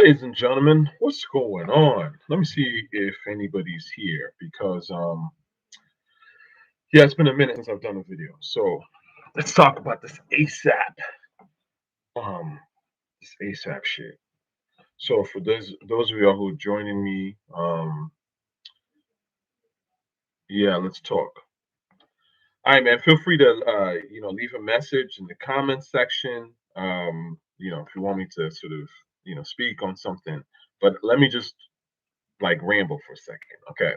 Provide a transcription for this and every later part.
Ladies and gentlemen, what's going on? Let me see if anybody's here because yeah, it's been a minute since I've done a video. So let's talk about this ASAP. Um this ASAP shit. So for those of y'all who are joining me, yeah, let's talk. All right, man. Feel free to leave a message in the comments section. If you want me to sort of, speak on something. But let me just like ramble for a second. Okay.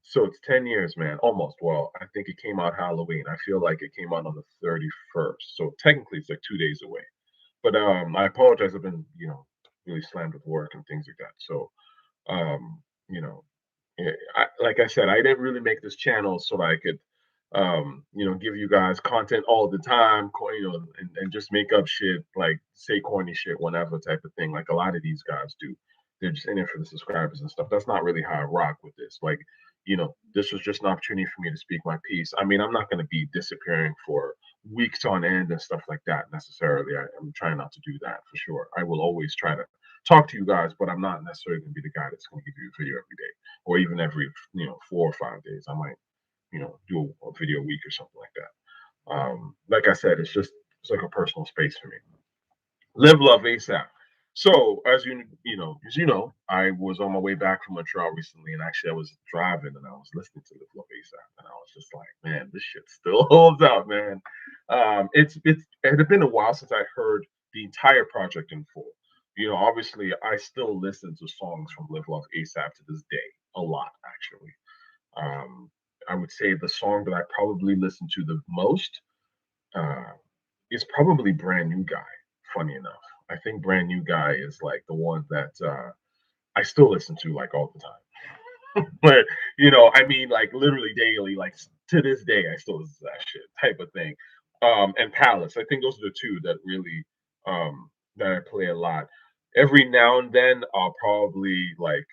So it's 10 years, man, almost. Well, I think it came out Halloween. I feel like it came out on the 31st. So technically it's like 2 days away. But I apologize. I've been, really slammed with work and things like that. So um, you know, like I said, I didn't really make this channel so I could give you guys content all the time, and just make up shit, like say corny shit whenever type of thing, like a lot of these guys do. They're just in it for the subscribers and stuff. That's not really how I rock with this. Like, this was just an opportunity for me to speak my piece. I mean, I'm not going to be disappearing for weeks on end and stuff like that necessarily. I'm trying not to do that for sure. I will always try to talk to you guys, but I'm not necessarily going to be the guy that's going to give you a video every day or even every 4 or 5 days. I might do a video a week or something like that. Like I said, it's like a personal space for me. Live, love, ASAP. So as you know, I was on my way back from Montreal recently, and actually I was driving and I was listening to Live, Love, ASAP, and I was just like, man, this shit still holds out, man. It had been a while since I heard the entire project in full. Obviously, I still listen to songs from Live, Love, ASAP to this day, a lot actually. Um, I would say the song that I probably listen to the most uh, is probably Brand New Guy. Funny enough, I think Brand New Guy is like the one that I still listen to like all the time. But I mean, like literally daily, like to this day, I still listen to that shit type of thing. And Palace, I think those are the two that really that I play a lot. Every now and then, I'll probably like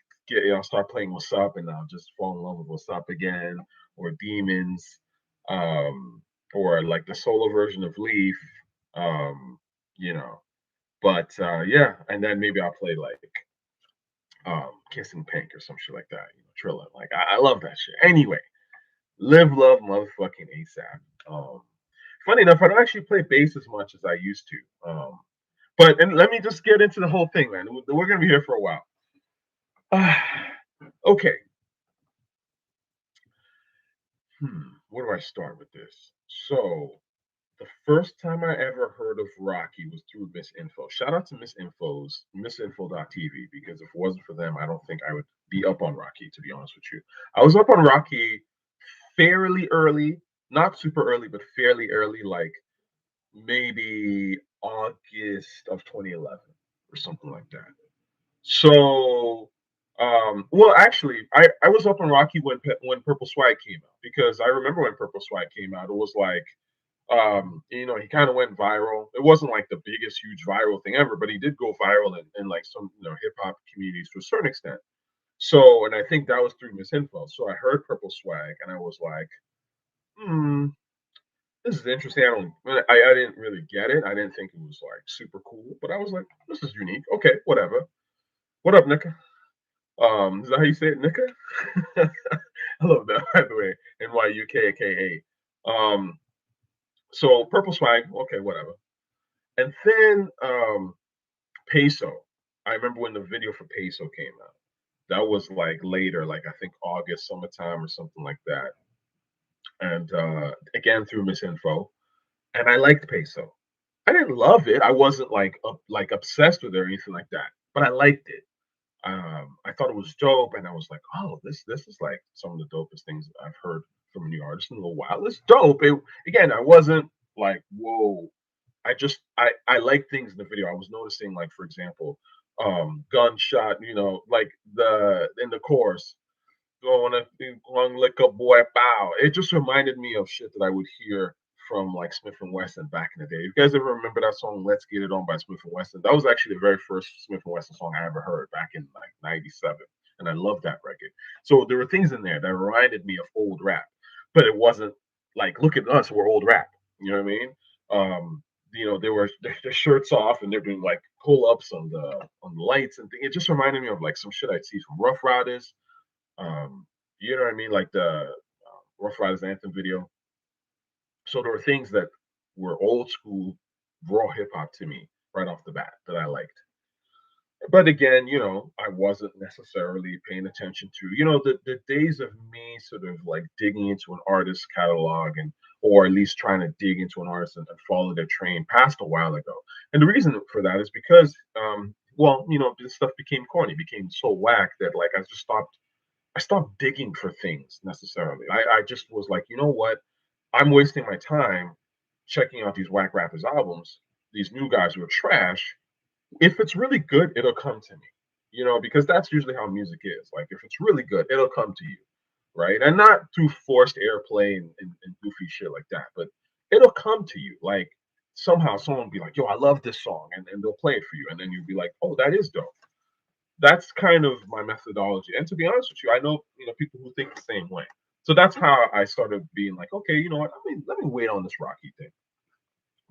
I'll start playing What's Up, and I'll just fall in love with What's Up again, or Demons, um, or like the solo version of Leaf, um, you know. But yeah, and then maybe I'll play like Kissing Pink or some shit like that, Trilla. Like I love that shit. Anyway, live, love, motherfucking ASAP. Funny enough, I don't actually play bass as much as I used to. But and let me just get into the whole thing, man. We're gonna be here for a while. Okay. Where do I start with this? So the first time I ever heard of Rocky was through Miss Info. Shout out to MissInfo.tv, because if it wasn't for them, I don't think I would be up on Rocky, to be honest with you. I was up on Rocky fairly early, not super early, but fairly early, like maybe August of 2011 or something like that. So, well, actually, I was up on Rocky when Purple Swag came out, because I remember when Purple Swag came out, it was like he kind of went viral. It wasn't like the biggest, huge viral thing ever, but he did go viral in like some hip hop communities to a certain extent. So, and I think that was through Miss Info. So I heard Purple Swag, and I was like, hmm, this is interesting. I didn't really get it. I didn't think it was like super cool, but I was like, this is unique. Okay, whatever. What up, Nika? Is that how you say it, Nika? I love that, by the way. NYUKKA. So Purple Swag, okay, whatever. And then Peso. I remember when the video for Peso came out. That was like later, like I think August, summertime, or something like that. And again through Miss Info, and I liked Peso. I didn't love it. I wasn't like obsessed with it or anything like that, but I liked it. I thought it was dope, and I was like, oh, this is like some of the dopest things I've heard from a new artist in a little while. It's dope. Again, I wasn't like, whoa. I like things in the video. I was noticing, like, for example, gunshot, like the in the chorus, going to one lick up boy bow. It just reminded me of shit that I would hear from like Smith and Wesson back in the day. You guys ever remember that song "Let's Get It On" by Smith and Wesson? That was actually the very first Smith and Wesson song I ever heard back in like '97, and I love that record. So there were things in there that reminded me of old rap, but it wasn't like, look at us, we're old rap. You know what I mean? they were their shirts off and they're doing like pull ups on the lights and things. It just reminded me of like some shit I'd see from Rough Riders. You know what I mean? Like the Rough Riders anthem video. So there were things that were old school raw hip hop to me right off the bat that I liked. But again, I wasn't necessarily paying attention to, the days of me sort of like digging into an artist's catalog and or at least trying to dig into an artist and follow their train passed a while ago. And the reason for that is because well, this stuff became corny, became so whack that like I stopped digging for things necessarily. I just was like, you know what? I'm wasting my time checking out these whack rappers' albums, these new guys who are trash. If it's really good, it'll come to me, because that's usually how music is. Like, if it's really good, it'll come to you, right? And not through forced airplay and goofy shit like that, but it'll come to you. Like, somehow someone will be like, yo, I love this song, and they'll play it for you. And then you'll be like, oh, that is dope. That's kind of my methodology. And to be honest with you, I know, people who think the same way. So that's how I started being like, okay, you know what? Let me wait on this Rocky thing.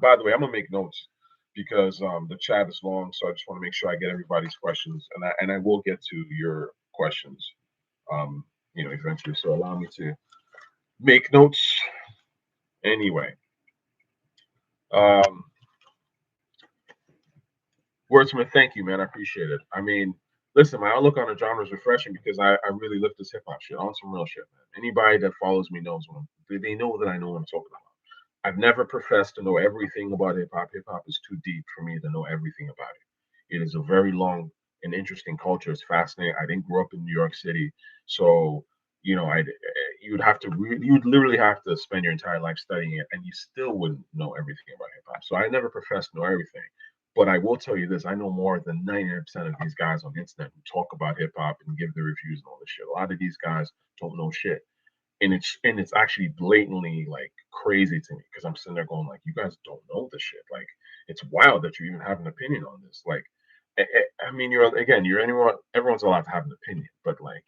By the way, I'm gonna make notes because the chat is long, so I just want to make sure I get everybody's questions, and I will get to your questions, eventually. So allow me to make notes anyway. Um, Wordsmith, thank you, man. I appreciate it. I mean, listen, my outlook on the genre is refreshing because I really live this hip hop shit on some real shit, man. Anybody that follows me knows they know that I know what I'm talking about. I've never professed to know everything about hip hop. Hip hop is too deep for me to know everything about it. It is a very long and interesting culture. It's fascinating. I didn't grow up in New York City, so you'd literally have to spend your entire life studying it, and you still wouldn't know everything about hip hop. So I never professed to know everything. But I will tell you this: I know more than 99% of these guys on the internet who talk about hip hop and give their reviews and all this shit. A lot of these guys don't know shit, and it's actually blatantly like crazy to me because I'm sitting there going like, you guys don't know this shit. Like, it's wild that you even have an opinion on this. Like, I mean, you're anyone. Everyone's allowed to have an opinion, but like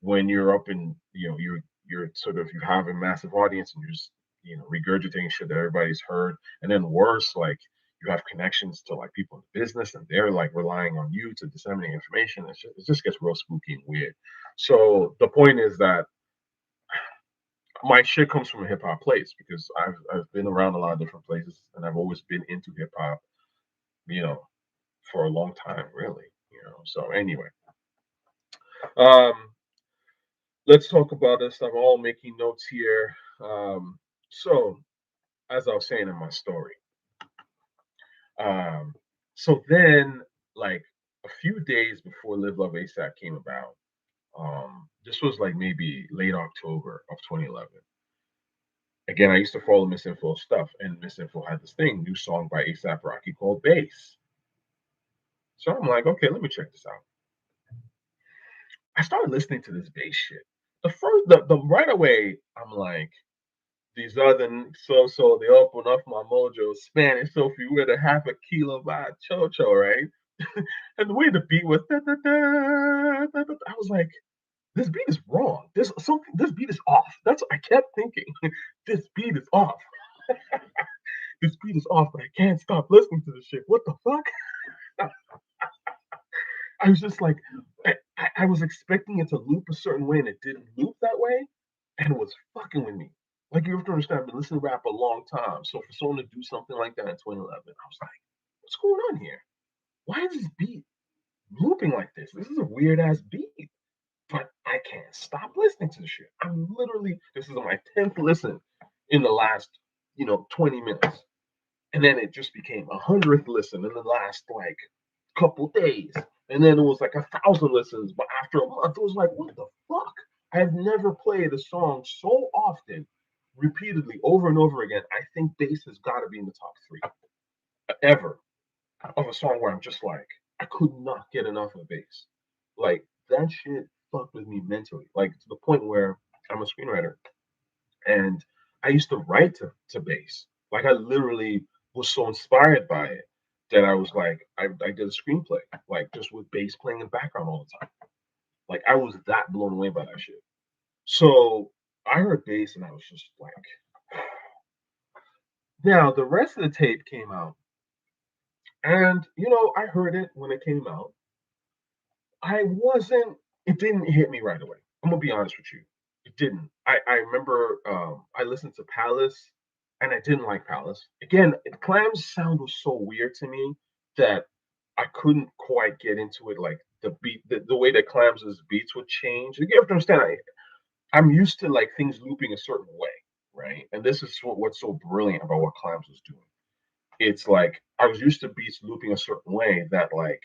when you're up in, you're sort of you have a massive audience and you're just regurgitating shit that everybody's heard, and then worse, like you have connections to like people in the business and they're like relying on you to disseminate information. It just gets real spooky and weird. So the point is that my shit comes from a hip hop place because I've been around a lot of different places and I've always been into hip hop, you know, for a long time, really. So anyway, um, let's talk about this. I'm all making notes here. So as I was saying in my story, um, so then like a few days before Live.Love.ASAP came about, this was like maybe late October of 2011. Again, I used to follow Miss Info stuff, and Miss Info had this new song by ASAP Rocky called Bass. So I'm like, okay, let me check this out. I started listening to this bass shit. The right away, I'm like, these other so they open up my mojo Spanish Sophie with a half a kilo by Chocho, right? And the way the beat was, da, da, da, da, da, I was like, this beat is wrong. This beat is off. That's what I kept thinking. This beat is off. This beat is off, but I can't stop listening to this shit. What the fuck? I was just like, I was expecting it to loop a certain way, and it didn't loop that way, and it was fucking with me. Like, you have to understand, I've been listening to rap a long time, so for someone to do something like that in 2011, I was like, what's going on here? Why is this beat looping like this? This is a weird ass beat, but I can't stop listening to the shit. This is my 10th listen in the last, 20 minutes. And then it just became 100th listen in the last like couple days. And then it was like 1,000 listens. But after a month, it was like, what the fuck? I've never played a song so often, repeatedly, over and over again. I think bass has got to be in the top three ever of a song where I'm just like, I could not get enough of bass. Like, that shit fucked with me mentally. Like, to the point where I'm a screenwriter and I used to write to bass. Like, I literally was so inspired by it that I was like, I did a screenplay, like just with bass playing in the background all the time. Like, I was that blown away by that shit. So I heard bass and I was just like, Now the rest of the tape came out, and I heard it when it came out. I wasn't. It didn't hit me right away. I'm gonna be honest with you. It didn't. I remember I listened to Palace, and I didn't like Palace. Again, Clam's sound was so weird to me that I couldn't quite get into it. Like the beat, the way that Clams's beats would change. You have to understand. I'm used to like things looping a certain way, right? And this is what's so brilliant about what Clams was doing. It's like I was used to beats looping a certain way that like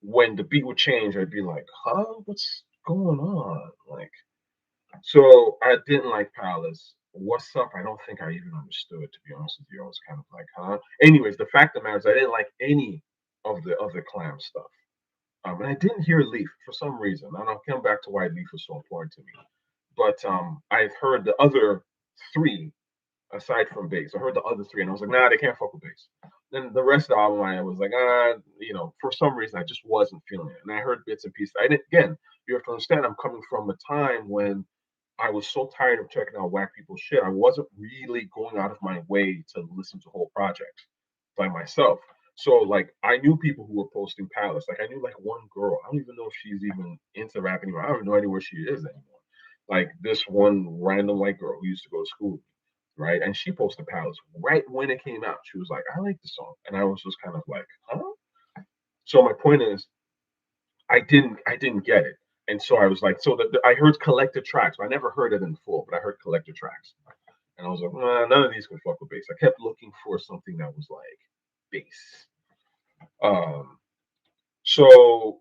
when the beat would change, I'd be like, huh, what's going on? Like, so I didn't like Palace. What's up? I don't think I even understood, to be honest with you. I was kind of like, huh? Anyways, the fact of the matter is I didn't like any of the Clam stuff. And I didn't hear Leaf for some reason. And I'll come back to why Leaf was so important to me. But I've heard the other three aside from bass. I heard the other three and I was like, nah, they can't fuck with bass. Then the rest of the album, I was like, for some reason, I just wasn't feeling it. And I heard bits and pieces. I didn't, again, you have to understand, I'm coming from a time when I was so tired of checking out whack people's shit. I wasn't really going out of my way to listen to whole projects by myself. So like I knew people who were posting Palace. Like I knew like one girl. I don't even know if she's even into rap anymore. I have no idea where she is anymore. Like this one random white girl who used to go to school with me, right? And she posted Palace right when it came out. She was like, I like the song. And I was just kind of like, huh? So my point is, I didn't get it. And so I was like, so I heard collected tracks, but I never heard it in full, but I heard collected tracks. And I was like, nah, none of these can fuck with bass. I kept looking for something that was like bass. Um, so,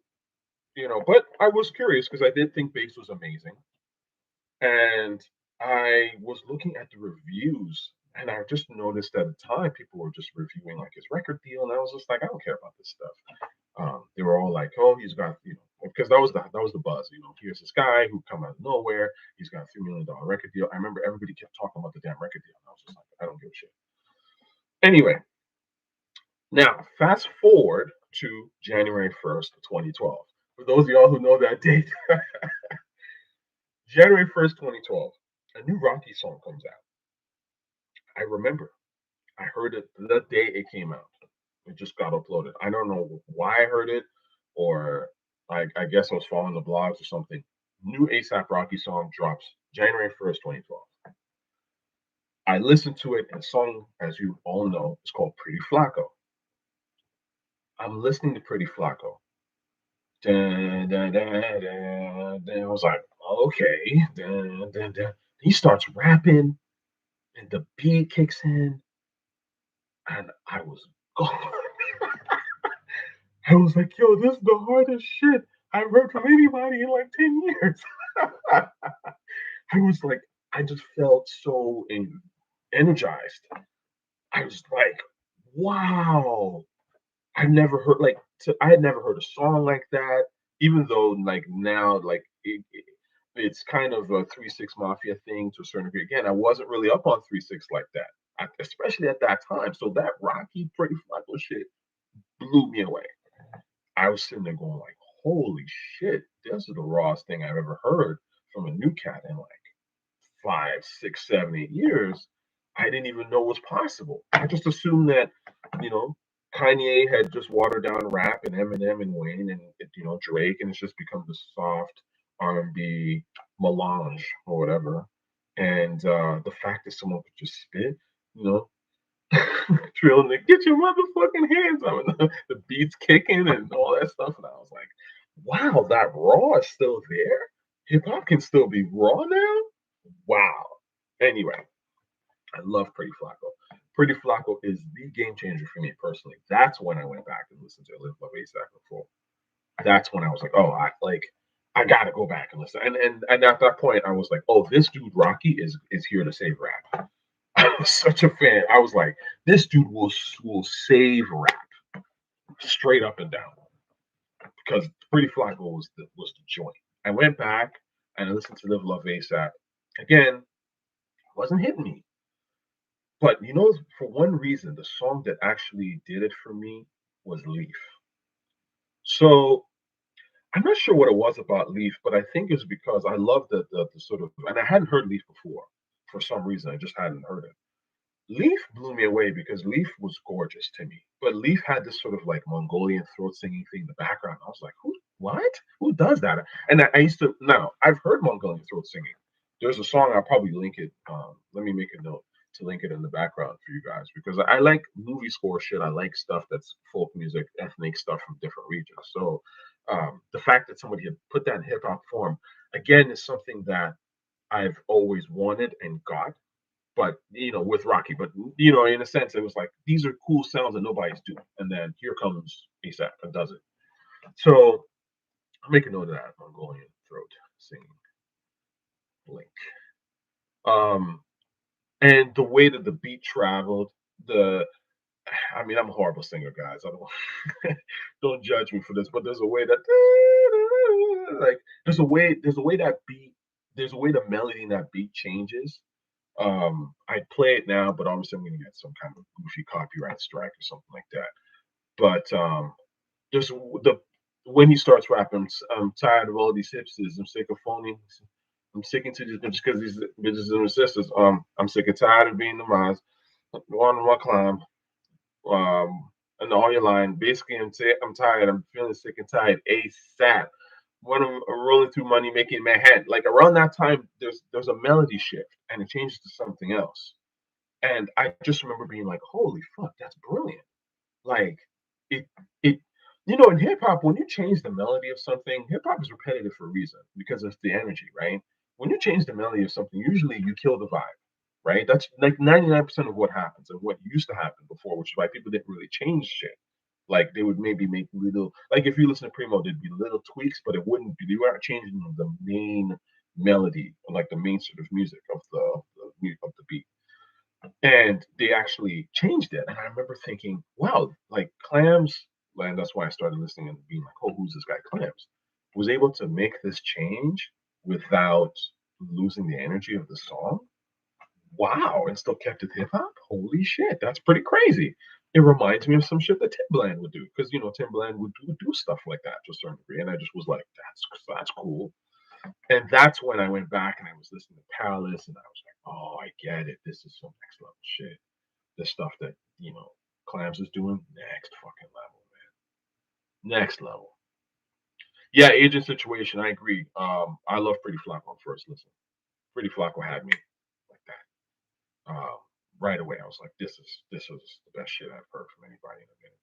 but I was curious because I did think bass was amazing. And I was looking at the reviews and I just noticed at the time people were just reviewing like his record deal. And I was just like, I don't care about this stuff. They were all like, "Oh, he's got because that was the buzz. Here's this guy who come out of nowhere. He's got $3 million record deal." I remember everybody kept talking about the damn record deal, and I was just like, "I don't give a shit." Anyway, now fast forward to January 1st, 2012. For those of y'all who know that date, January 1st, 2012, a new Rocky song comes out. I remember I heard it the day it came out. It just got uploaded. I don't know why I heard it, or I guess I was following the blogs or something. New ASAP Rocky song drops January 1st, 2012. I listened to it, and the song, as you all know, is called Pretty Flacko. I'm listening to Pretty Flacko. Dun, dun, dun, dun, dun. I was like, okay. Dun, dun, dun. He starts rapping, and the beat kicks in, and I was gone. I was like, yo, this is the hardest shit I've heard from anybody in like 10 years. I was like, I just felt so energized. I was like, wow. I had never heard a song like that, even though like now, like it's kind of a 3 6 Mafia thing to a certain degree. Again, I wasn't really up on 3 6 like that, especially at that time. So that Rocky Pretty Flacko shit blew me away. I was sitting there going like, holy shit, this is the rawest thing I've ever heard from a new cat in like 5, 6, 7, 8 years. I didn't even know was possible. I just assumed that, you know, Kanye had just watered down rap and Eminem and Wayne and Drake, and it's just become the soft R&B melange or whatever. And the fact that someone could just spit, you know, Trilla, get your motherfucking hands up, and the beats kicking and all that stuff. And I was like, wow, that raw is still there. Hip hop can still be raw now. Wow. Anyway, I love Pretty Flacko. Pretty Flacko is the game changer for me personally. That's when I went back and listened to Live.Love.A before. That's when I was like, oh, I gotta go back and listen. And at that point, I was like, oh, this dude Rocky is here to save rap. I was such a fan. I was like, this dude will save rap straight up and down because Pretty Flacko was the joint. I went back and I listened to Live.Love.A again. Wasn't hitting me, but for one reason, the song that actually did it for me was Leaf. So I'm not sure what it was about Leaf, but I think it's because I love the sort of, and I hadn't heard Leaf before for some reason. I just hadn't heard it. Leaf blew me away because Leaf was gorgeous to me. But Leaf had this sort of like Mongolian throat singing thing in the background. I was like, who, what? Who does that? And I used to, now I've heard Mongolian throat singing. There's a song, I'll probably link it. Let me make a note to link it in the background for you guys because I like movie score shit. I like stuff that's folk music, ethnic stuff from different regions. So the fact that somebody had put that in hip hop form, again, is something that I've always wanted and got, but with Rocky. But in a sense, it was like these are cool sounds that nobody's doing, and then here comes ASAP and does it. So make a note of that Mongolian throat singing link. Um, and the way that the beat traveled, the I mean, I'm a horrible singer, guys. I don't don't judge me for this, but there's a way that like there's a way that beat there's a way the melody in that beat changes. I'd play it now, but obviously I'm gonna get some kind of goofy copyright strike or something like that. But just the when he starts rapping, I'm tired of all these hipsters. I'm sick of phoning. I'm sick into these bitches because these bitches and sisters. I'm sick and tired of being the Maz. On my climb. And all your line. Basically, I'm tired. I'm feeling sick and tired. ASAP. When I'm rolling through money making Manhattan, like around that time, there's a melody shift and it changes to something else. And I just remember being like, "Holy fuck, that's brilliant!" Like it it in hip hop, when you change the melody of something, hip hop is repetitive for a reason because it's the energy, right? When you change the melody of something, usually you kill the vibe, right? That's like 99% of what happens and what used to happen before, which is why people didn't really change shit. Like they would maybe make little, like if you listen to Primo, there'd be little tweaks, but it wouldn't be, they weren't changing the main melody or like the main sort of music of the beat. And they actually changed it. And I remember thinking, wow, like Clams, and that's why I started listening and being like, oh, who's this guy Clams? Was able to make this change without losing the energy of the song. Wow, and still kept it hip hop. Holy shit, that's pretty crazy. It reminds me of some shit that Timbaland would do because Timbaland would do stuff like that to a certain degree, and I just was like, that's cool. And that's when I went back and I was listening to Palace, and I was like, oh, I get it. This is some next level shit. The stuff that Clams is doing, next fucking level, man. Next level. Yeah, agent situation. I agree. I love Pretty Flacko on first listen. Pretty Flacko had me like that. Right away, I was like, this is the best shit I've heard from anybody in a minute.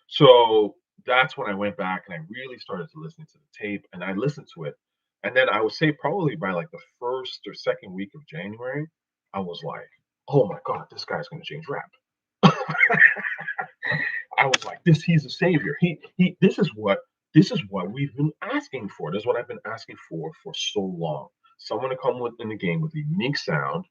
So that's when I went back and I really started to listen to the tape and I listened to it. And then I would say probably by like the first or second week of January, I was like, oh my God, this guy's gonna change rap. I was like, he's a savior. This is what we've been asking for. This is what I've been asking for so long. Someone to come in the game with a unique sound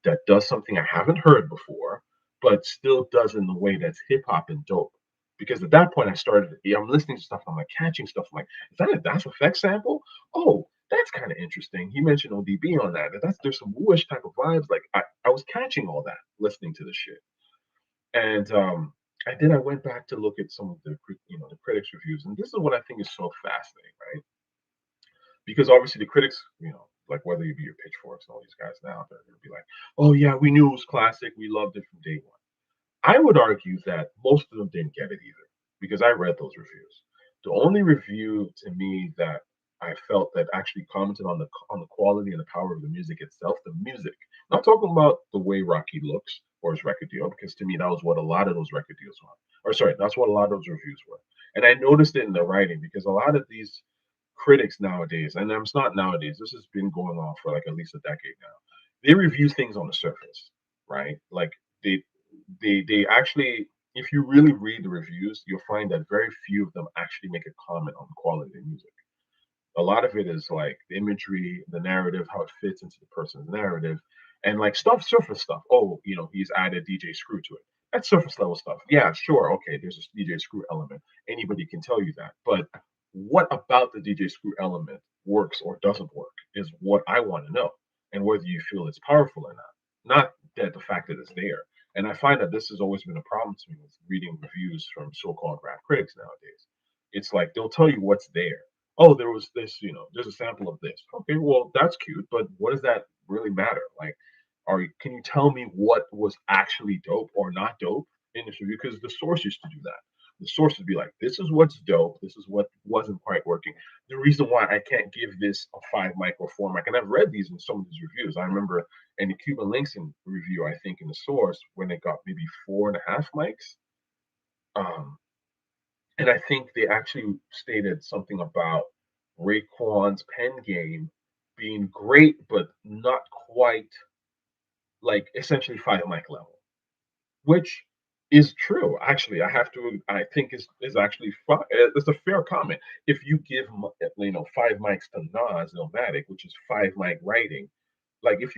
that does something I haven't heard before, but still does in the way that's hip hop and dope. Because at that point, I'm listening to stuff, I'm like catching stuff. I'm like, is that a Das Effect sample? Oh, that's kind of interesting. He mentioned ODB on that. There's some wooish type of vibes. Like I was catching all that listening to the shit. And I went back to look at some of the critics reviews, and this is what I think is so fascinating, right? Because obviously the critics, like whether you be your pitchforks and all these guys now, they're gonna be like, oh yeah, we knew it was classic, we loved it from day one. I would argue that most of them didn't get it either because I read those reviews. The only review to me that I felt that actually commented on the quality and the power of the music itself, the music. Not talking about the way Rocky looks or his record deal, because to me that was what a lot of those record deals were. Or sorry, that's what a lot of those reviews were. And I noticed it in the writing because a lot of these critics nowadays, and it's not nowadays, this has been going on for like at least a decade now. They review things on the surface, right? Like they they actually, if you really read the reviews, you'll find that very few of them actually make a comment on the quality of the music. A lot of it is like the imagery, the narrative, how it fits into the person's narrative, and like surface stuff. Oh, he's added DJ Screw to it. That's surface level stuff. Yeah, sure, okay, there's a DJ Screw element. Anybody can tell you that. But what about the DJ Screw element works or doesn't work is what I want to know, and whether you feel it's powerful or not. Not that the fact that it's there. And I find that this has always been a problem to me with reading reviews from so-called rap critics nowadays. It's like they'll tell you what's there. Oh, there was this, there's a sample of this. Okay, well, that's cute, but what does that really matter? Like, can you tell me what was actually dope or not dope in this review? Because the source used to do that. The source would be like, this is what's dope, this is what wasn't quite working. The reason why I can't give this a 5 mic or 4 mic, and I've read these in some of these reviews. I remember in the Cuban Links review, I think in the source, when they got maybe 4.5 mics. Um, and I think they actually stated something about Raekwon's pen game being great, but not quite like essentially 5 mic level, which is true. Actually, I think is actually it's a fair comment. If you give 5 mics to Nas Illmatic, which is 5 mic writing, like if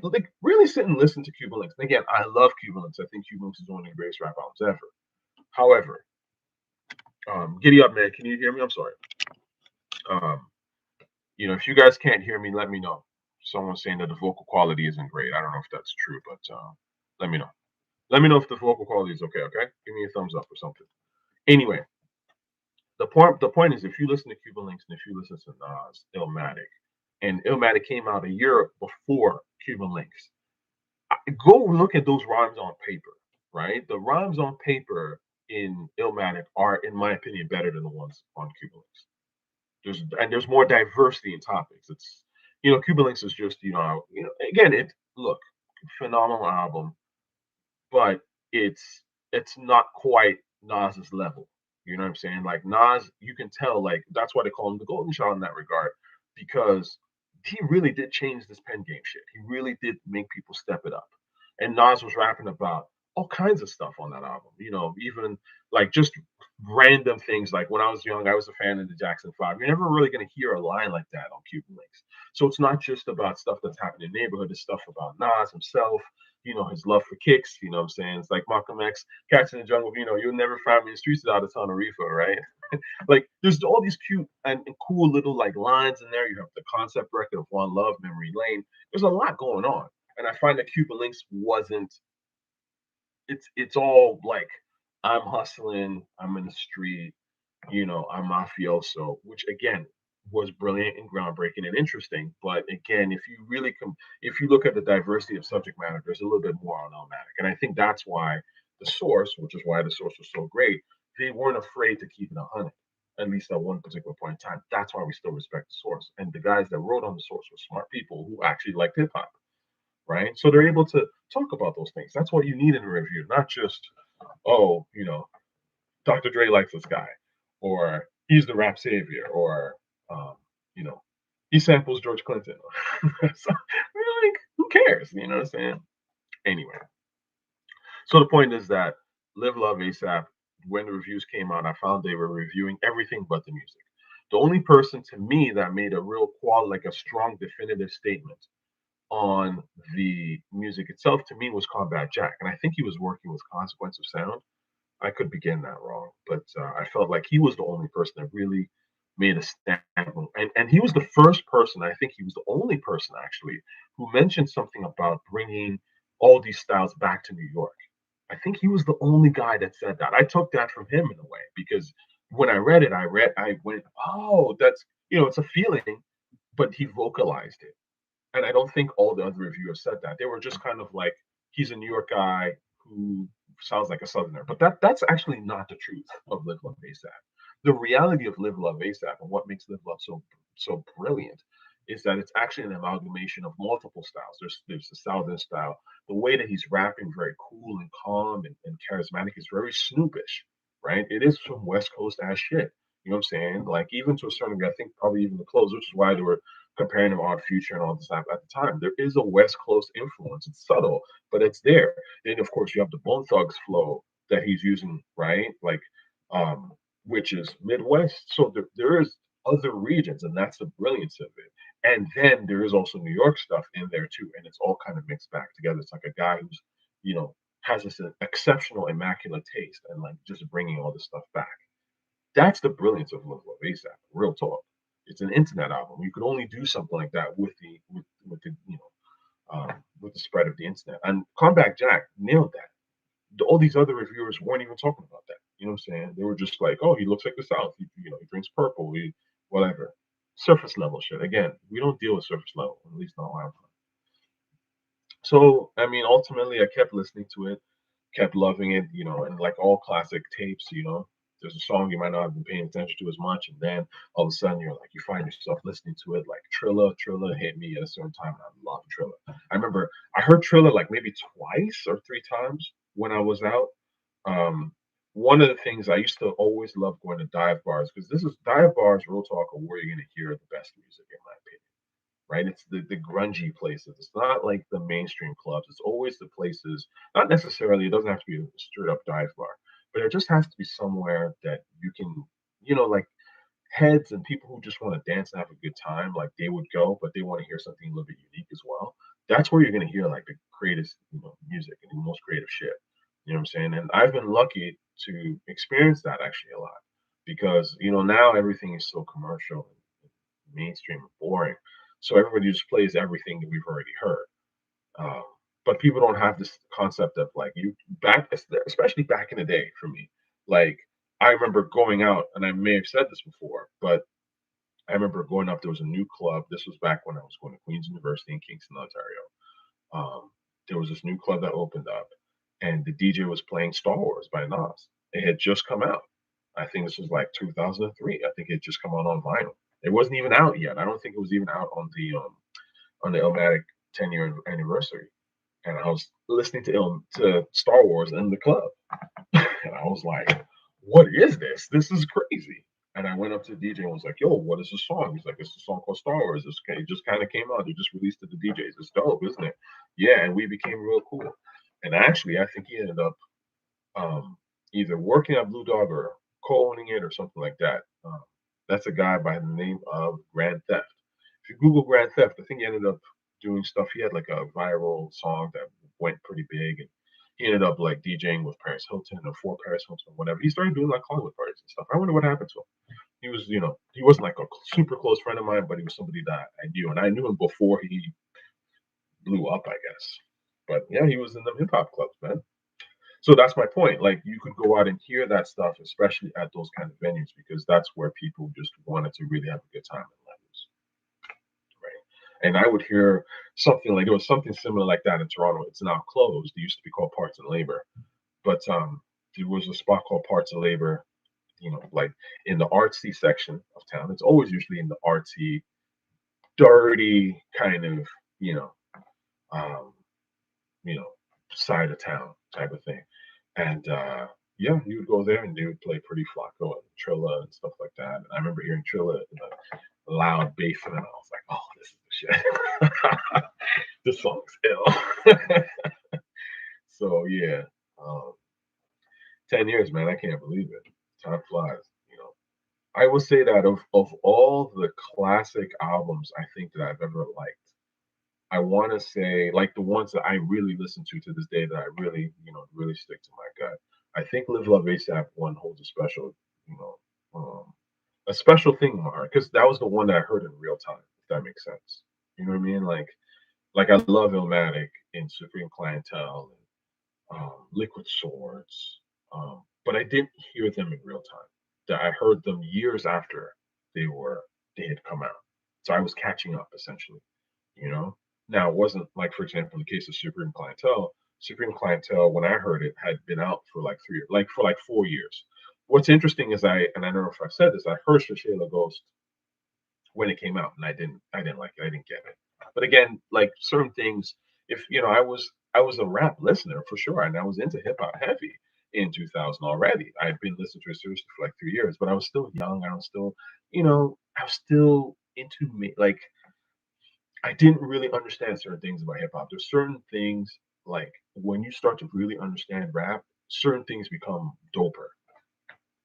like really sit and listen to Cuban Links. And again, I love Cuban Links. I think Cuban Links is one of the greatest rap albums ever. However, giddy up, man. Can you hear me? I'm sorry. Um, if you guys can't hear me, let me know. Someone's saying that the vocal quality isn't great. I don't know if that's true, but let me know. Let me know if the vocal quality is okay. Okay, give me a thumbs up or something. Anyway, the point is, if you listen to Cuban Links and if you listen to Nas Illmatic, and Illmatic came out a year before Cuban Links, go look at those rhymes on paper. Right, the rhymes on paper in Illmatic are, in my opinion, better than the ones on Cuban Links. There's more diversity in topics. It's Cuban Links is just again, look, phenomenal album, but it's not quite Nas's level. You know what I'm saying? Like Nas, you can tell, like that's why they call him the golden child in that regard, because he really did change this pen game shit. He really did make people step it up. And Nas was rapping about all kinds of stuff on that album. Even like just random things. Like when I was young, I was a fan of the Jackson Five. You're never really gonna hear a line like that on Cuban Links. So it's not just about stuff that's happening in the neighborhood. It's stuff about Nas himself, his love for kicks, what I'm saying? It's like Malcolm X, Cats in the Jungle, you'll never find me in the streets without a ton of reefer, right? Like there's all these cute and cool little like lines in there. You have the concept record of One Love, Memory Lane. There's a lot going on. And I find that Cuban Links wasn't, it's all like I'm hustling, I'm in the street, I'm mafioso, which again was brilliant and groundbreaking and interesting. But again, if you look at the diversity of subject matter, there's a little bit more on automatic. And I think that's why the source, which is why the source was so great, they weren't afraid to keep it 100, at least at one particular point in time. That's why we still respect the source. And the guys that wrote on the source were smart people who actually liked hip hop, right? So they're able to talk about those things. That's what you need in a review, not just, oh, Dr. Dre likes this guy, or he's the rap savior, or um, you know, he samples George Clinton. So we're like, who cares? You know what I'm saying? Anyway, so the point is that Live Love ASAP, when the reviews came out, I found they were reviewing everything but the music. The only person to me that made a real like a strong definitive statement on the music itself to me was Combat Jack. And I think he was working with Consequence of Sound. I could be getting that wrong, but I felt like he was the only person that really made a stand. And he was the first person, I think he was the only person actually, who mentioned something about bringing all these styles back to New York. I think he was the only guy that said that. I took that from him in a way because when I read it, I went, oh, that's, it's a feeling, but he vocalized it. And I don't think all the other reviewers said that. They were just kind of like, he's a New York guy who sounds like a Southerner. But that's actually not the truth of Live Love ASAP. The reality of Live Love ASAP and what makes Live Love so brilliant is that it's actually an amalgamation of multiple styles. There's the Southern style. The way that he's rapping, very cool and calm and charismatic, is very Snoopish, right? It is some West Coast ass shit. You know what I'm saying? Like even to a certain degree, I think probably even the clothes, which is why they were comparing him Odd Future and all this stuff at the time. There is a West Coast influence. It's subtle, but it's there. Then of course you have the Bone Thugs flow that he's using, right? Like um, which is Midwest. So there is other regions, and that's the brilliance of it. And then there is also New York stuff in there too, and it's all kind of mixed back together. It's like a guy who's, has this exceptional, immaculate taste, and like just bringing all this stuff back. That's the brilliance of Love ASAP. Real talk. It's an internet album. You could only do something like that with the with the spread of the internet. And Comeback Jack nailed that. All these other reviewers weren't even talking about that. You know what I'm saying? They were just like, oh, he looks like the South. He drinks purple. Whatever. Surface level shit. Again, we don't deal with surface level, at least not around. So I mean, ultimately, I kept listening to it, kept loving it, and like all classic tapes, there's a song you might not have been paying attention to as much, and then all of a sudden you find yourself listening to it. Like Trilla hit me at a certain time, and I love Trilla. I remember I heard Trilla like maybe twice or three times when I was out. Um, One of the things I used to always love going to dive bars, because this is dive bars, real talk, are where you're gonna hear the best music, in my opinion, right? It's the grungy places. It's not like the mainstream clubs. It's always the places, not necessarily, it doesn't have to be a straight up dive bar, but it just has to be somewhere that you can, like heads and people who just want to dance and have a good time, like they would go, but they want to hear something a little bit unique as well. That's where you're going to hear like the greatest, music and the most creative shit. You know what I'm saying? And I've been lucky to experience that actually a lot because, now everything is so commercial and mainstream and boring. So everybody just plays everything that we've already heard. Um, but people don't have this concept of like you back, especially back in the day for me. Like I remember going out, and I may have said this before, but I remember going up. There was a new club. This was back when I was going to Queen's University in Kingston, Ontario. There was this new club that opened up, and the DJ was playing Star Wars by Nas. It had just come out. I think this was like 2003. I think it had just come out on vinyl. It wasn't even out yet. I don't think it was even out on the Illmatic 10-year anniversary. And I was listening to Star Wars in the club, and I was like, "What is this? This is crazy." And I went up to the DJ and was like, "Yo, what is this song?" He's like, "It's a song called Star Wars. It just kind of came out. They just released it to DJs. It's dope, isn't it?" Yeah, and we became real cool. And actually, I think he ended up um, either working at Blue Dog or co-owning it or something like that. That's a guy by the name of Grand Theft. If you Google Grand Theft, I think he ended up doing stuff. He had like a viral song that went pretty big, and he ended up like DJing with Paris Hilton or for Paris Hilton or whatever. He started doing like Hollywood parties and stuff. I wonder what happened to him. He was, he wasn't like a super close friend of mine, but he was somebody that I knew, and I knew him before he blew up, I guess. But yeah, he was in the hip hop clubs, man. So that's my point. Like you could go out and hear that stuff, especially at those kind of venues, because that's where people just wanted to really have a good time in London, right? And I would hear something like there was something similar like that in Toronto. It's now closed. It used to be called Parts and Labor, but there was a spot called Parts and Labor. Like in the artsy section of town. It's always usually in the artsy, dirty kind of you know um, you know, side of town type of thing. And yeah, you would go there and they would play pretty Flacko and Trilla and stuff like that. And I remember hearing Trilla in a loud bass, and I was like, oh, this is the shit. This song's ill. So yeah, um, 10 years, man, I can't believe it. Time flies. I will say that of all the classic albums I think that I've ever liked, I want to say like the ones that I really listen to this day that I really, really stick to my gut. I think Live.Love.ASAP one holds you know, a special thing in my heart because that was the one that I heard in real time. If that makes sense, you know what I mean? Like I love Illmatic and Supreme Clientele and Liquid Swords, but I didn't hear them in real time. That I heard them years after they were they had come out, so I was catching up essentially you know. Now, it wasn't like, for example, in the case of Supreme Clientele. Supreme Clientele, when I heard it, had been out for like 3 years, like for like 4 years. What's interesting is and I don't know if I've said this, I heard Shashayla Ghost when it came out, and I didn't like it, I didn't get it. But again, like certain things, if I was a rap listener for sure, and I was into hip hop heavy in 2000 already. I had been listening to it seriously for like 3 years, but I was still young. I was still into me, like I didn't really understand certain things about hip hop. There's certain things like when you start to really understand rap, certain things become doper,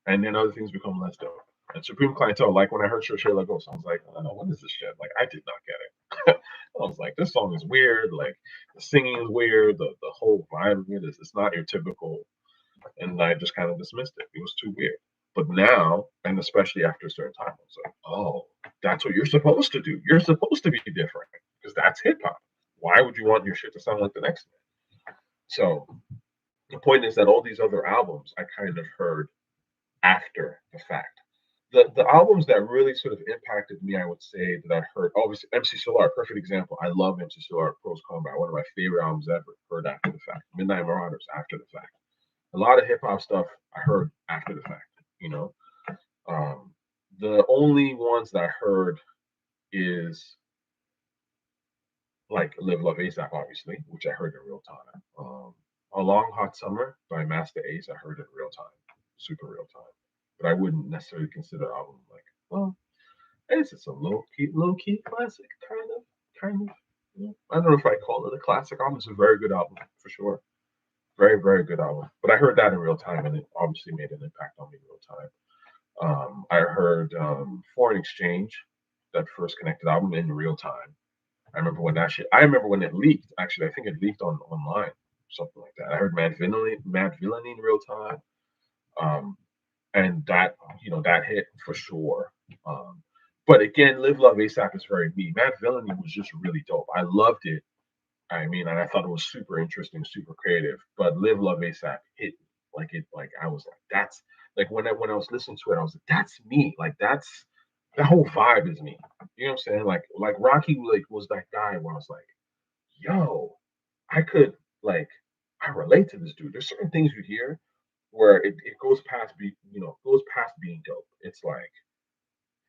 and then other things become less dope. And Supreme Clientele, like when I heard Shayla Ghost, I was like, oh, what is this shit? Like, I did not get it. I was like, this song is weird. Like, the singing is weird. The whole vibe of it is it's not your typical. And I just kind of dismissed it. It was too weird. But now, and especially after a certain time, I was like, oh, that's what you're supposed to do. You're supposed to be different because that's hip hop. Why would you want your shit to sound like the next man? So the point is that all these other albums I kind of heard after the fact. the albums that really sort of impacted me, I would say that I heard obviously MC Solar, perfect example. I love MC Solar, Pros Combat, one of my favorite albums ever. Heard after the fact. Midnight Marauders after the fact. A lot of hip hop stuff I heard after the fact. You know, um, the only ones that I heard is like Live Love ASAP, obviously, which I heard in real time. A Long Hot Summer by Master Ace, I heard in real time, super real time. But I wouldn't necessarily consider the album like, well, it's a low key classic, kind of. I don't know if I call it a classic album. It's a very good album for sure. Very, very good album. But I heard that in real time, and it obviously made an impact on me in real time. I heard Foreign Exchange, that first connected album, in real time. I remember when that shit. I remember when it leaked. Actually, I think it leaked online, something like that. I heard Mad Villainy in real time, um, and that that hit for sure. Um, but again, Live Love ASAP is very me. Mad Villainy was just really dope. I loved it. I mean, and I thought it was super interesting, super creative. But Live Love ASAP hit me. Like I was like, that's like when I was listening to it, I was like, that's me. Like that's that whole vibe is me. You know what I'm saying? Like Rocky like was that guy where I was like, yo, I could like I relate to this dude. There's certain things you hear where it goes past goes past being dope. It's like,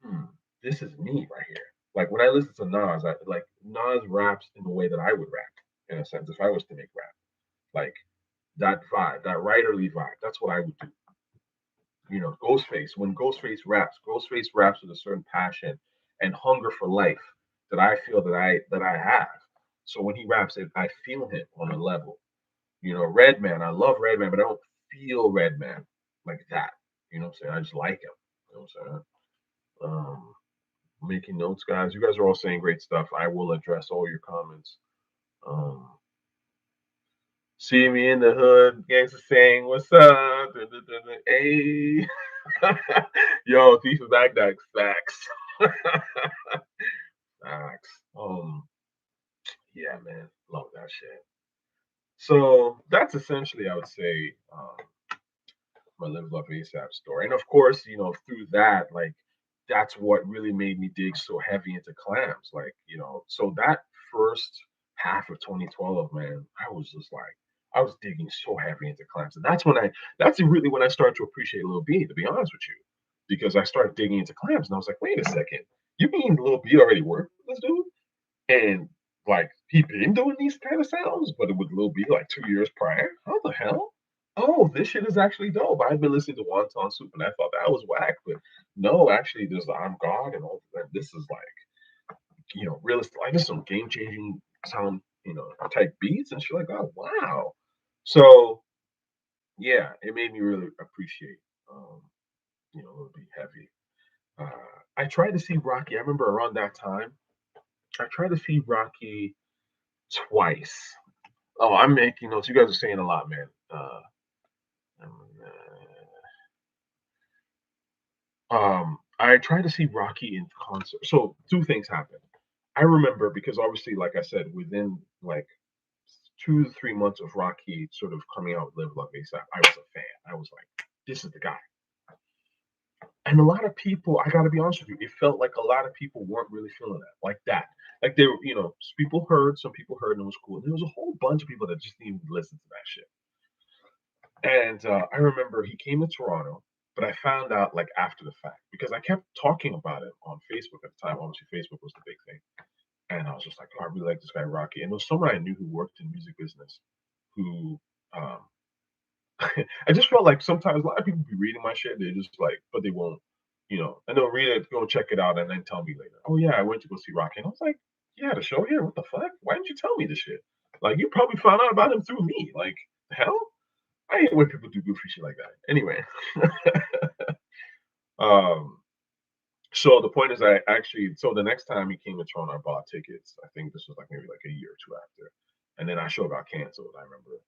hmm, this is me right here. Like when I listen to Nas, I like Nas raps in the way that I would rap, in a sense, if I was to make rap. Like that vibe, that writerly vibe, that's what I would do. Ghostface, when Ghostface raps with a certain passion and hunger for life that I feel that I have. So when he raps it, I feel him on a level. Redman, I love Redman, but I don't feel Redman like that. You know what I'm saying? I just like him. You know what I'm saying? Um, Making notes, guys. You guys are all saying great stuff. I will address all your comments. Um, See me in the hood, gangsta saying, "What's up?" Dun, dun, dun, dun. Hey, yo, Thief of Baghdad, facts, facts. Yeah, man, love that shit. So that's essentially, I would say, my Live.Love ASAP story. And of course, through that, like, that's what really made me dig so heavy into clams. Like, so that first half of 2012, man, I was just like, I was digging so heavy into clams. And that's really when I started to appreciate Lil B, to be honest with you, because I started digging into clams and I was like, wait a second, you mean Lil B already worked with this dude? And like, he been doing these kind of sounds, but it would Lil B like 2 years prior? How the hell? Oh, this shit is actually dope. I've been listening to Wonton Soup and I thought that was whack, but no, actually, there's the I'm God and all that. This is like, realistic. Like, there's some game changing sound, type beats and shit like that. Wow. So, yeah, it made me really appreciate, a little bit heavy. I tried to see Rocky. I remember around that time, I tried to see Rocky twice. Oh, I'm making notes. You guys are saying a lot, man. Um, I tried to see Rocky in concert. So two things happened. I remember because obviously, like I said, within like 2 to 3 months of Rocky sort of coming out with Live Love ASAP, I was a fan. I was like, this is the guy. And a lot of people, I got to be honest with you, it felt like a lot of people weren't really feeling that, like that. Like they were, some people heard, and it was cool. And there was a whole bunch of people that just didn't even listen to that shit. And I remember he came to Toronto, but I found out like after the fact because I kept talking about it on Facebook at the time. Obviously, Facebook was the big thing, and I was just like, "Oh, I really like this guy Rocky." And there was someone I knew who worked in music business, who um, I just felt like sometimes a lot of people be reading my shit, they just like, but they won't, and they'll read it, go check it out, and then tell me later, "Oh yeah, I went to go see Rocky," and I was like, "Yeah, the show here. What the fuck? Why didn't you tell me this shit? Like, you probably found out about him through me. Like, the hell." I hate when people do goofy shit like that. Anyway, um, so the point is, so the next time he came to Toronto, I bought tickets. I think this was like maybe like a year or two after, and then our show got canceled. I remember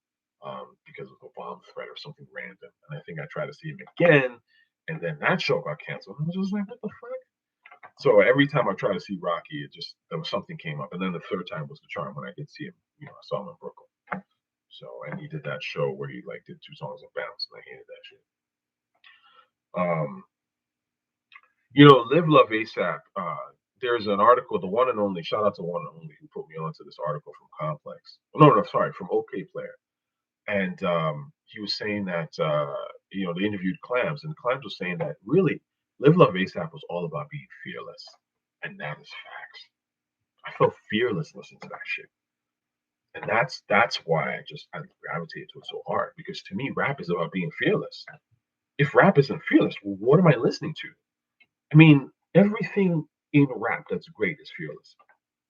because of a bomb threat or something random, and I think I tried to see him again, and then that show got canceled. I was just like, what the fuck? So every time I try to see Rocky, there was something came up, and then the third time was the charm when I did see him. I saw him in Brooklyn. So and he did that show where he like did 2 songs of bounce, and I hated that shit. Um, Live Love ASAP. There's an article, the one and only. Shout out to one and only who put me onto this article from Complex. No, no, sorry, from OK Player. And he was saying that they interviewed Clams, and Clams was saying that really, Live Love ASAP was all about being fearless, and that is facts. I felt fearless listening to that shit, and that's why I gravitated to it so hard because to me, rap is about being fearless. If rap isn't fearless, well, what am I listening to? I mean, everything in rap that's great is fearless.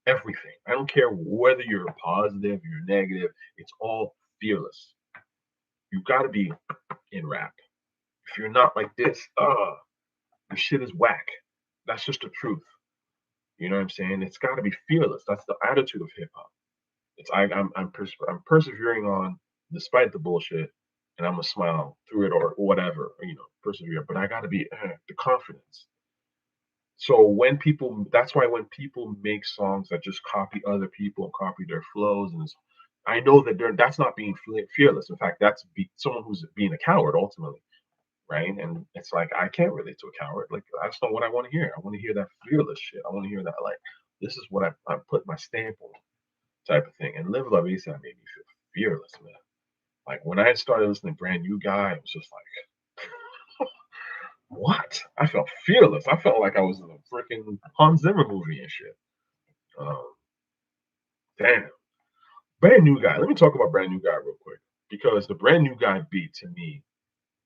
Everything. I don't care whether you're positive, you're negative. It's all fearless. You got to be in rap. If you're not like this, your shit is whack. That's just the truth. You know what I'm saying? It's got to be fearless. That's the attitude of hip hop. I'm persevering on despite the bullshit, and I'm gonna smile through it or whatever. Persevere. But I got to be the confidence. So that's why when people make songs that just copy other people, copy their flows, I know that that's not being fearless. In fact, that's someone who's being a coward ultimately, right? And it's like I can't relate to a coward. Like that's not what I want to hear. I want to hear that fearless shit. I want to hear that like this is what I put my stamp on type of thing. And Live Love ASAP made me feel fearless, man. Like when I started listening to Brand New Guy, it was just like what? I felt fearless. I felt like I was in a freaking Hans Zimmer movie and shit. Um, Damn. Brand New Guy. Let me talk about Brand New Guy real quick because the Brand New Guy beat to me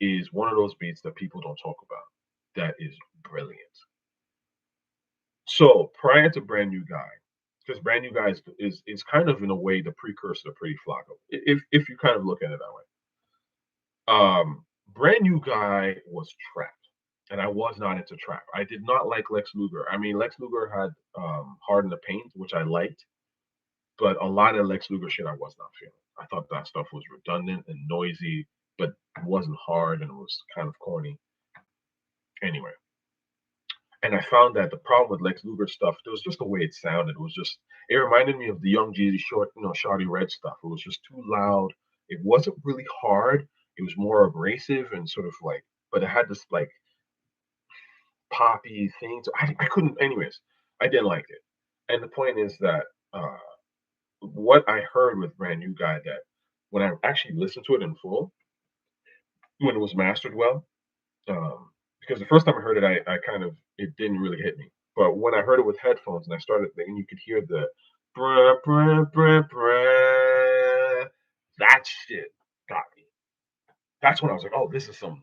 is one of those beats that people don't talk about. That is brilliant. So prior to Brand New Guy, because Brand New Guy is kind of in a way the precursor to Pretty Flacko, if you kind of look at it that way. Brand New Guy was trap, and I was not into trap. I did not like Lex Luger. I mean, Lex Luger had Hard in the Paint, which I liked, but a lot of Lex Luger shit I was not feeling. I thought that stuff was redundant and noisy, but wasn't hard and it was kind of corny. Anyway, and I found that the problem with Lex Luger stuff, it was just the way it sounded. It reminded me of the Young Jeezy Shawty Red stuff. It was just too loud. It wasn't really hard. It was more abrasive and sort of like, but it had this like poppy thing. So I couldn't, anyways, I didn't like it. And the point is that what I heard with Brand New Guy that when I actually listened to it in full, when it was mastered well, because the first time I heard it, I kind of it didn't really hit me. But when I heard it with headphones and I started, and you could hear the brah, brah, brah, brah, that shit got me. That's when I was like, oh, this is some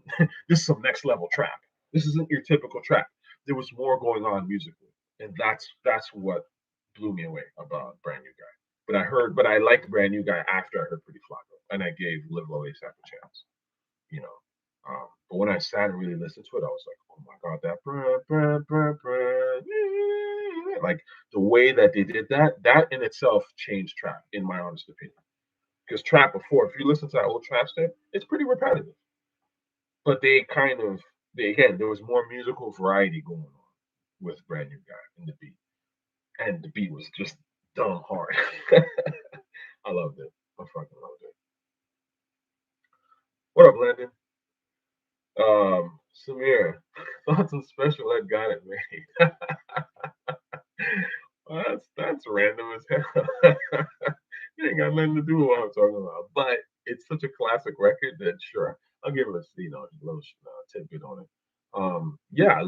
this is some next level trap. This isn't your typical trap. There was more going on musically, and that's what blew me away about Brand New Guy. But I liked Brand New Guy after I heard Pretty Flacko, and I gave Live.Love.A a chance. You know, but when I sat and really listened to it, I was like, oh my god, that brah, brah, brah, brah, like the way that they did that in itself changed trap, in my honest opinion. Because trap before, if you listen to that old trap stuff, it's pretty repetitive. But again, there was more musical variety going on with Brand New Guy in the beat. And the beat was just dumb hard. I loved it. I fucking loved it. What up, Landon? Samir, thoughts on special ed got it made. Well, that's random as hell. It ain't got nothing to do with what I'm talking about. But it's such a classic record that sure, I'll give it a little tidbit on it. Yeah,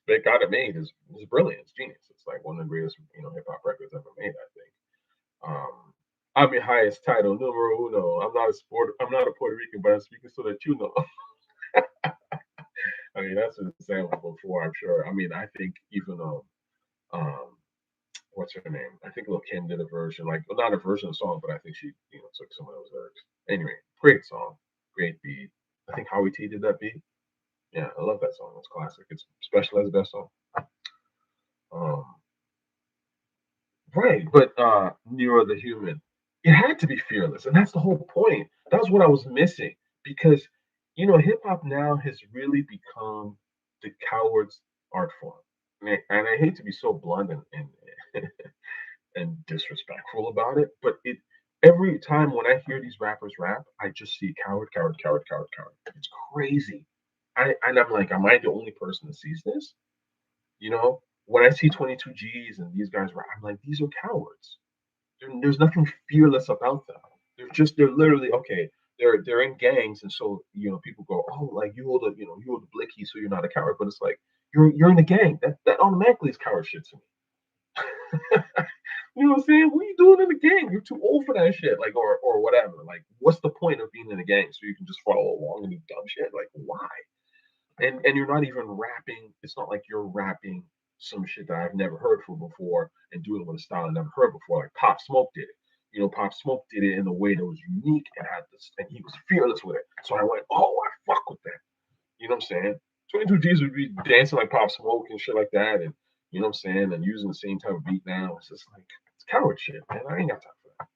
they got it made is brilliant. It's genius. It's like one of the greatest hip hop records ever made. I think. I'm your highest title, numero uno. I'm not a Puerto Rican, but I'm speaking so that you know. I mean, that's been sampled before, I'm sure. I mean, I think even um, what's her name? I think Lil Kim did a version, like well, not a version of the song, but I think she, took some of those lyrics. Anyway, great song, great beat. I think Howie T did that beat. Yeah, I love that song. It's classic. It's Special Ed's best song. Um, right, but Nero the Human, it had to be fearless, and that's the whole point. That was what I was missing because hip hop now has really become the coward's art form, and I hate to be so blunt and and disrespectful about it, but every time when I hear these rappers rap, I just see coward, coward, coward, coward, coward. It's crazy. And I'm like, am I the only person that sees this? You know, when I see 22 G's and these guys, I'm like, these are cowards. There's nothing fearless about them. They're literally okay. They're in gangs, and so people go, oh, like you hold a blicky, so you're not a coward. But it's like you're in a gang. That automatically is coward shit to me. You know what I'm saying? What are you doing in the gang? You're too old for that shit. Like or whatever. Like, what's the point of being in a gang? So you can just follow along and do dumb shit? Like, why? And you're not even rapping. It's not like you're rapping some shit that I've never heard for before and doing it with a style I never heard before. Like Pop Smoke did it. Pop Smoke did it in a way that was unique and had this, and he was fearless with it. So I went, oh, I fuck with that. You know what I'm saying? 22 G's would be dancing like Pop Smoke and shit like that, and you know what I'm saying, and using the same type of beat now. It's just like it's coward shit, man. I ain't got time for that.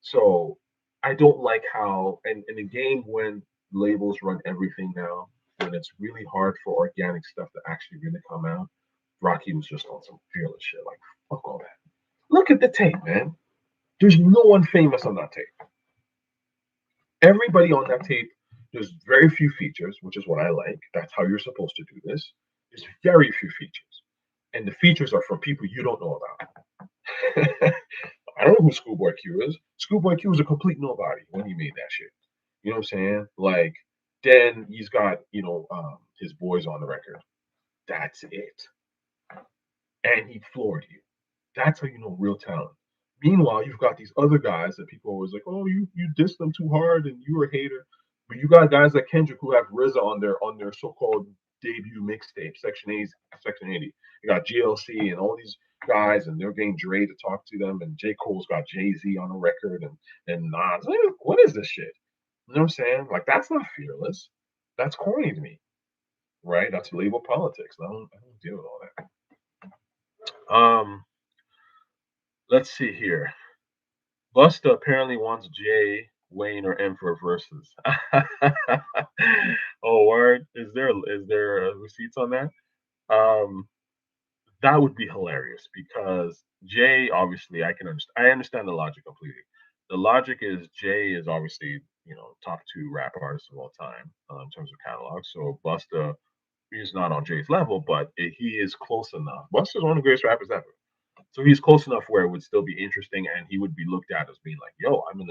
So I don't like how, and in a game when labels run everything now, when it's really hard for organic stuff to actually really come out, Rocky was just on some fearless shit. Like, fuck all that. Look at the tape, man. There's no one famous on that tape. Everybody on that tape, there's very few features, which is what I like. That's how you're supposed to do this. There's very few features. And the features are from people you don't know about. I don't know who Schoolboy Q is. Schoolboy Q was a complete nobody when he made that shit. You know what I'm saying? Like, then he's got, his boys on the record. That's it. And he floored you. That's how you know real talent. Meanwhile, you've got these other guys that people are always like, oh, you dissed them too hard and you were a hater. But you got guys like Kendrick who have RZA on their so-called debut mixtape, Section 80. You got GLC and all these guys, and they're getting Dre to talk to them, and J. Cole's got Jay-Z on the record and Nas. What is this shit? You know what I'm saying? Like, that's not fearless. That's corny to me, right? That's label politics. I don't deal with all that. Let's see here. Busta apparently wants Jay, Wayne, or M for verses. Oh, word! Is there receipts on that? Um, that would be hilarious because Jay, obviously, I understand the logic completely. The logic is Jay is obviously top two rap artist of all time in terms of catalog. So Busta is not on Jay's level, but he is close enough. Busta's one of the greatest rappers ever. So he's close enough where it would still be interesting, and he would be looked at as being like, "Yo, I'm in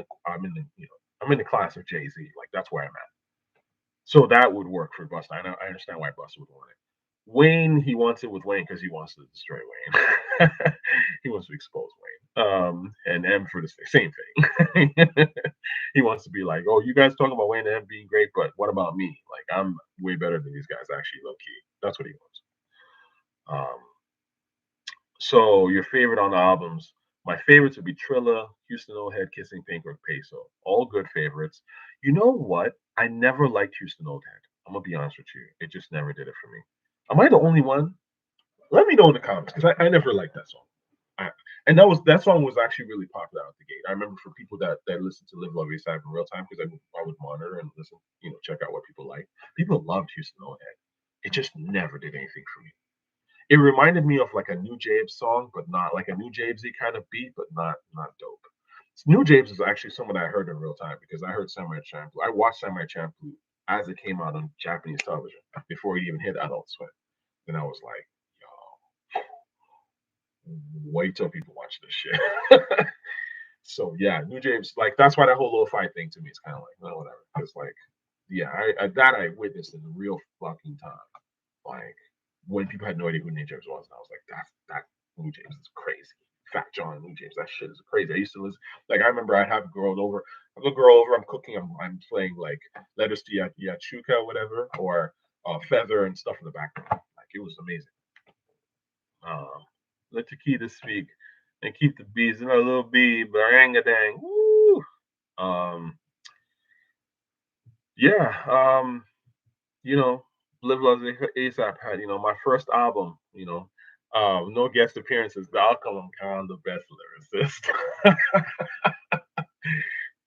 the class of Jay Z. Like, that's where I'm at." So that would work for Busta. I understand why Busta would want it. Wayne, he wants it with Wayne because he wants to destroy Wayne. He wants to expose Wayne. And M for the same thing. He wants to be like, "Oh, you guys talking about Wayne and M being great, but what about me? Like, I'm way better than these guys. Actually, low key." That's what he wants. Um, So your favorite on the albums? My favorites would be Trilla, Houston Old Head, Kissing Pink, or Peso. All good favorites. You know what? I never liked Houston Old Head. I'm gonna be honest with you. It just never did it for me. Am I the only one? Let me know in the comments because I never liked that song. I, and that song was actually really popular out the gate. I remember for people that listen to Live.Love.ASAP in real time because I would monitor and listen, check out what people like. People loved Houston Old Head. It just never did anything for me. It reminded me of like a New James song, but not like a New Jamesy kind of beat, but not dope. New James is actually someone I heard in real time because I heard Samurai Champloo. I watched Samurai Champloo as it came out on Japanese television before it even hit Adult Swim. Then I was like, yo, wait till people watch this shit. So yeah, New James, like that's why that whole lo-fi thing to me is kind of like, no, whatever. It's like, yeah, I witnessed in real fucking time. Like when people had no idea who New James was, and I was like, that New James is crazy. Fat John New James, that shit is crazy. I used to listen. Like I remember I'd have a girl over. I'm cooking. I'm playing like Letters to Yachuka, whatever, or Feather and stuff in the background. Like it was amazing. Let your key to speak and keep the bees in a little bee, barangadang. Woo! Um, yeah. You know, Live.Love.ASAP had, my first album, no guest appearances, but I'll call him kind of the best lyricist.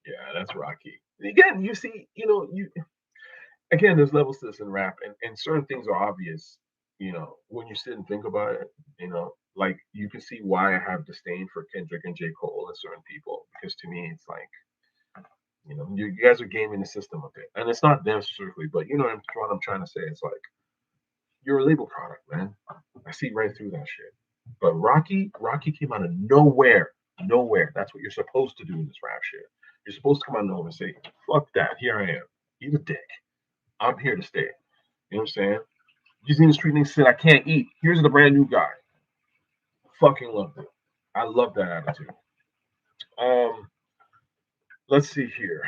Yeah, that's Rocky. Again, you see, there's levels to this in rap, and certain things are obvious, when you sit and think about it, like you can see why I have disdain for Kendrick and J. Cole and certain people, because to me, it's like, you guys are gaming the system a bit, and it's not them specifically, but what I'm trying to say. It's like you're a label product, man. I see right through that shit. But Rocky came out of nowhere. Nowhere. That's what you're supposed to do in this rap shit. You're supposed to come out of nowhere and say, fuck that. Here I am. Eat a dick. I'm here to stay. You know what I'm saying? Using the street name said I can't eat. Here's the brand new guy. Fucking loved it. I love that attitude. Um, let's see here.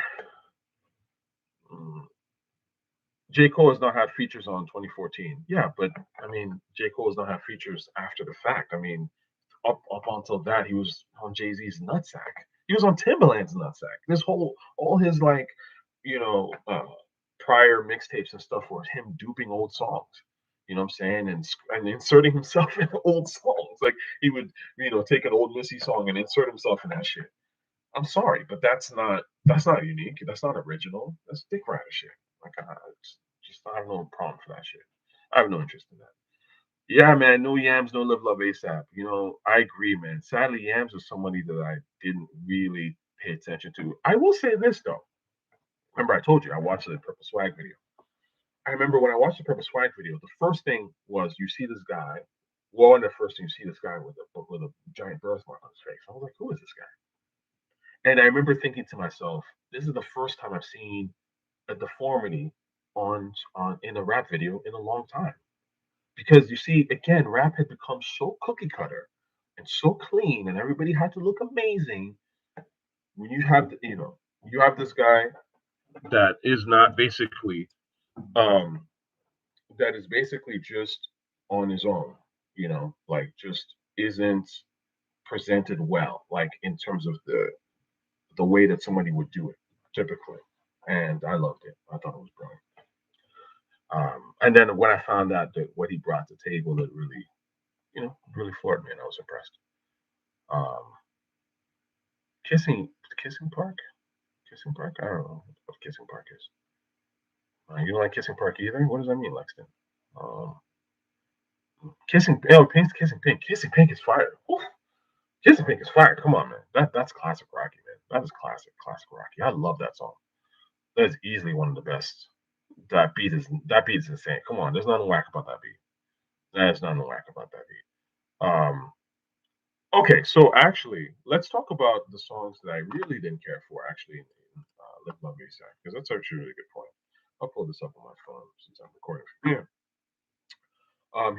Mm, J. Cole has not had features on 2014. Yeah, but I mean, J. Cole has not had features after the fact. I mean, up until that, he was on Jay Z's Nutsack. He was on Timbaland's Nutsack. This whole all his like, you know, prior mixtapes and stuff were him duping old songs. You know what I'm saying? And inserting himself in old songs. Like he would, take an old Missy song and insert himself in that shit. I'm sorry, but that's not unique. That's not original. That's dick rider shit. Like just I have no problem for that shit. I have no interest in that. Yeah, man, no Yams, no Live.Love ASAP. I agree, man. Sadly, Yams was somebody that I didn't really pay attention to. I will say this though. Remember, I told you I watched the Purple Swag video. I remember when I watched the Purple Swag video, the first thing was you see this guy. Well, and the first thing you see this guy with a giant birthmark on his face. I was like, who is this guy? And I remember thinking to myself, this is the first time I've seen a deformity on in a rap video in a long time. Because you see, again, rap had become so cookie cutter and so clean, and everybody had to look amazing. When you have this guy that is not basically, um, that is basically just on his own, like just isn't presented well, like in terms of the way that somebody would do it typically. And I loved it. I thought it was brilliant. And then when I found out that what he brought to the table, it really, really floored me, and I was impressed. Um, Kissing Park, Kissing Park. I don't know what Kissing Park is. You don't like Kissing Park either? What does that mean, Lexington? Um, Kissing Pink. Kissing Pink is fire. Oof. Kissing Pink is fire. Come on, man. That's classic Rocky, man. That is classic Rocky. I love that song. That is easily one of the best. That beat is insane. Come on, there's nothing whack about that beat. There's nothing whack about that beat. Okay, so actually, let's talk about the songs that I really didn't care for. Actually, in Live.Love.ASAP, because that's actually a really good point. I'll pull this up on my phone since I'm recording from here.